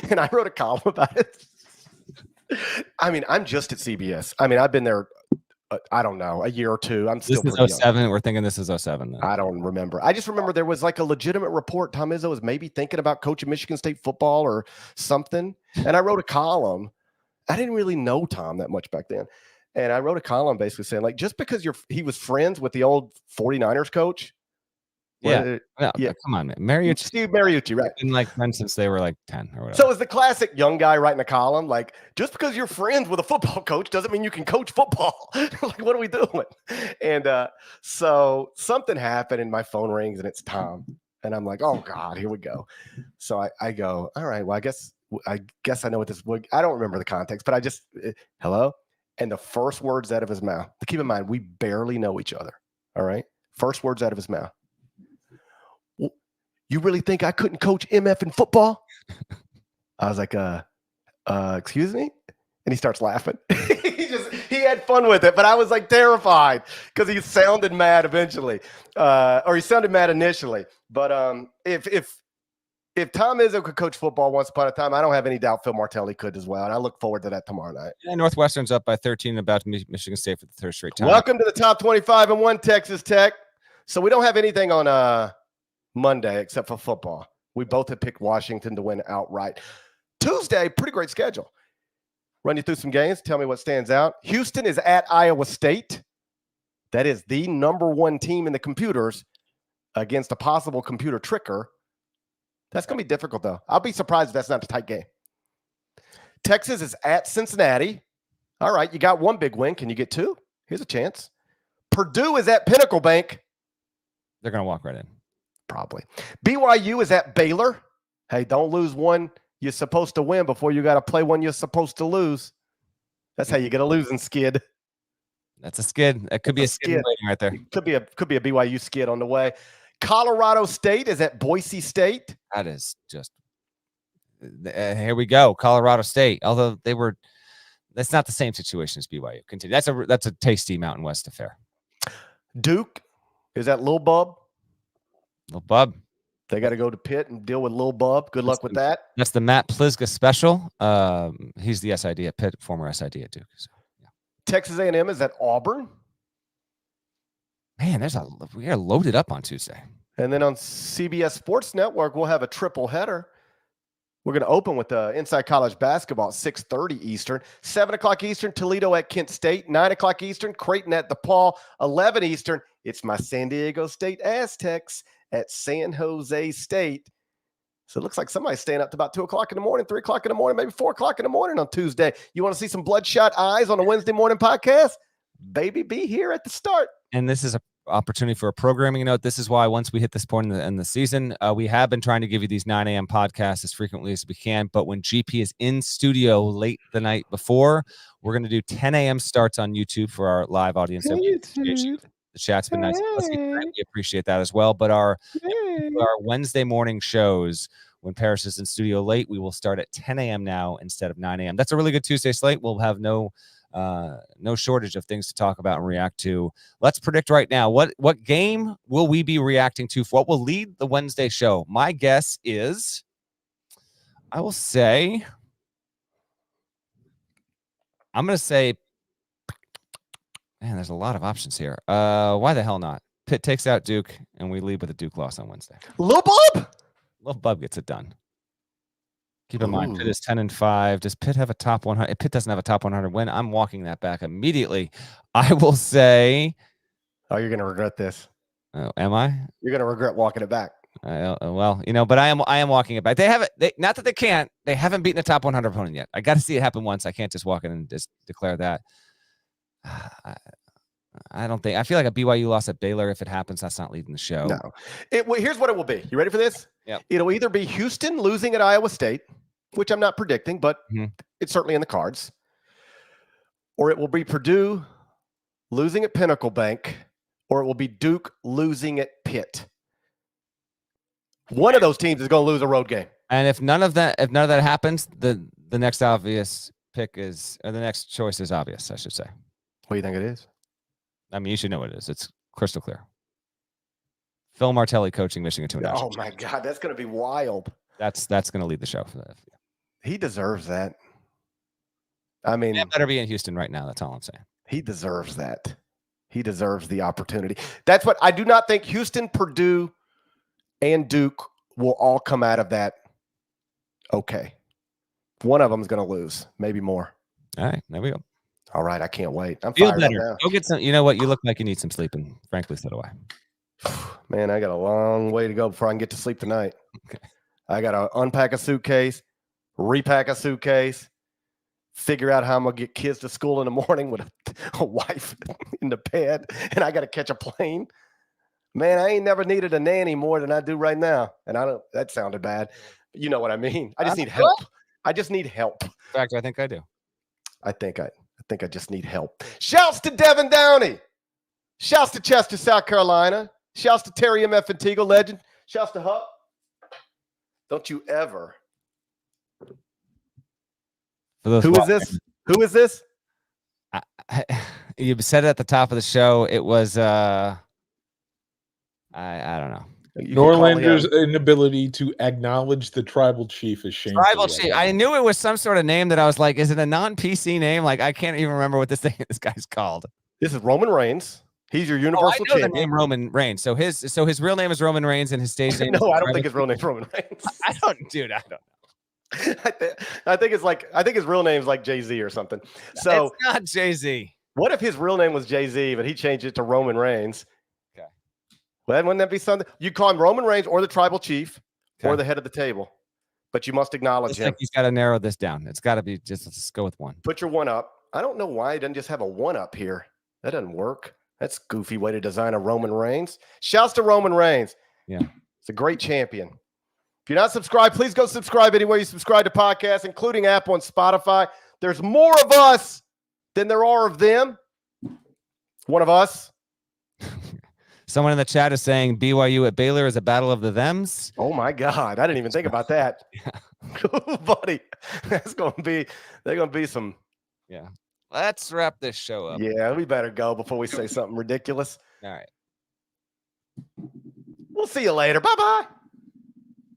And I wrote a column about it. I mean, I'm just at CBS. I mean, I've been there, I don't know, a year or two. I'm still This is 07. We're thinking this is 07. Then. I don't remember. I just remember there was like a legitimate report. Tom Izzo was maybe thinking about coaching Michigan State football or something. And I wrote a column. I didn't really know Tom that much back then. And I wrote a column basically saying, like, just because he was friends with the old 49ers coach. Yeah. Come on, man. Mariucci. Steve Mariucci, right? Been like friends since they were like 10 or whatever. So it's the classic young guy writing a column. Like, just because you're friends with a football coach doesn't mean you can coach football. Like, what are we doing? And so something happened and my phone rings and it's Tom. And I'm like, oh God, here we go. So I go, all right, well, I guess I know what this would. I don't remember the context, but I just, hello? And the first words out of his mouth, keep in mind, we barely know each other. All right. First words out of his mouth. You really think I couldn't coach MF in football? I was like, excuse me? And he starts laughing. he had fun with it, but I was like terrified because he sounded mad eventually. Or he sounded mad initially. But if Tom Izzo could coach football once upon a time, I don't have any doubt Phil Martelli could as well. And I look forward to that tomorrow night. Yeah, Northwestern's up by 13 about Michigan State for the third straight time. Welcome to the top 25 and 1 Texas Tech. So we don't have anything on Monday except for football. We both have picked Washington to win outright. Tuesday, pretty great schedule. Run you through some games. Tell me what stands out. Houston is at Iowa State. That is the number one team in the computers against a possible computer tricker. That's going to be difficult, though. I'll be surprised if that's not a tight game. Texas is at Cincinnati. All right, you got one big win. Can you get two? Here's a chance. Purdue is at Pinnacle Bank. They're going to walk right in. Probably. BYU is at Baylor. Hey, don't lose one you're supposed to win before you got to play one you're supposed to lose. That's how you get a losing skid. That's a skid. That could be a skid right there. Could be a BYU skid on the way. Colorado State is at Boise State. That is just here we go. Colorado State. Although that's not the same situation as BYU. Continue. That's a tasty Mountain West affair. Duke is at Lil Bub. Lil Bub. They got to go to Pitt and deal with Lil Bub. Good luck with that. That's the Matt Plizga special. He's the SID at Pitt, former SID at Duke. So, yeah. Texas A&M is at Auburn. Man, we are loaded up on Tuesday. And then on CBS Sports Network, we'll have a triple header. We're going to open with Inside College Basketball at 6:30 Eastern. 7 o'clock Eastern, Toledo at Kent State. 9 o'clock Eastern, Creighton at DePaul. 11 Eastern, it's my San Diego State Aztecs at San Jose State. So it looks like somebody's staying up to about 2 o'clock in the morning, 3 o'clock in the morning, maybe 4 o'clock in the morning on Tuesday. You want to see some bloodshot eyes on a Wednesday morning podcast? Baby, be here at the start. And this is an opportunity for a programming note. This is why once we hit this point in the season, we have been trying to give you these 9 a.m. podcasts as frequently as we can. But when GP is in studio late the night before, we're going to do 10 a.m. starts on YouTube for our live audience. The chat's been nice. We appreciate that as well. But our Wednesday morning shows, when Parrish is in studio late, we will start at 10 a.m. now instead of 9 a.m. That's a really good Tuesday slate. We'll have no shortage of things to talk about and react to. Let's predict right now. What game will we be reacting to? What will lead the Wednesday show? My guess is, I'm going to say, man, there's a lot of options here. Why the hell not? Pitt takes out Duke, and we lead with a Duke loss on Wednesday. Lil Bub? Lil Bub gets it done. Keep in mind, Pitt is 10-5. Does Pitt have a top 100? If Pitt doesn't have a top 100 win, I'm walking that back immediately. I will say. Oh, you're going to regret this. Oh, am I? You're going to regret walking it back. Well, but I am walking it back. They haven't. Not that they can't. They haven't beaten a top 100 opponent yet. I got to see it happen once. I can't just walk in and just declare that. I don't think. I feel like a BYU loss at Baylor. If it happens, that's not leading the show. No. Here's what it will be. You ready for this? Yeah. It'll either be Houston losing at Iowa State, which I'm not predicting, but it's certainly in the cards, or it will be Purdue losing at Pinnacle Bank, or it will be Duke losing at Pitt. One of those teams is going to lose a road game. And if none of that happens, the next obvious pick is, or the next choice is obvious, I should say. What do you think it is? I mean, you should know what it is. It's crystal clear. Phil Martelli coaching Michigan to a national. Oh my God, that's going to be wild. That's going to lead the show for that. He deserves that. I mean, it better be in Houston right now. That's all I'm saying. He deserves that. He deserves the opportunity. That's what I do not think Houston, Purdue, and Duke will all come out of that. Okay. One of them is going to lose, maybe more. All right, there we go. All right, I can't wait. I'm Feel fired better. up now. Go get some. You know what? You look like you need some sleep, and frankly, so do I. Man, I got a long way to go before I can get to sleep tonight. Okay. I got to unpack a suitcase, repack a suitcase, figure out how I'm going to get kids to school in the morning with a wife in the bed, and I got to catch a plane. Man, I ain't never needed a nanny more than I do right now. And that sounded bad. But you know what I mean? I just need help. I just need help. In fact, I think I do. I think I just need help. Shouts to Devin Downey. Shouts to Chester, South Carolina. Shouts to Terry M.F. Antigua, legend. Shouts to Huck. Don't you ever. Who is this? Who is this? You said it at the top of the show. It was I don't know. Norlander's inability to acknowledge the tribal chief is shameful. Tribal chief. I knew it was some sort of name that I was like, is it a non-PC name? Like, I can't even remember what this guy's called. This is Roman Reigns. He's your universal I know champion. the name Roman Reigns. So his real name is Roman Reigns, and his stage name. No, I don't think his real name's Roman Reigns. I don't know. I think his real name's like Jay-Z or something. So it's not Jay-Z. What if his real name was Jay-Z, but he changed it to Roman Reigns? Okay. Well, wouldn't that be something? You call him Roman Reigns or the tribal chief or the head of the table, but you must acknowledge him. He's got to narrow this down. It's got to be let's go with one. Put your one up. I don't know why he doesn't just have a one up here. That doesn't work. That's a goofy way to design a Roman Reigns. Shouts to Roman Reigns. Yeah. It's a great champion. If you're not subscribed, please go subscribe anywhere you subscribe to podcasts, including Apple and Spotify. There's more of us than there are of them. One of us. Someone in the chat is saying BYU at Baylor is a battle of the thems. Oh my God. I didn't even think about that. Yeah. Buddy. They're gonna be some. Yeah. Let's wrap this show up. Yeah, we better go before we say something ridiculous. All right. We'll see you later. Bye-bye.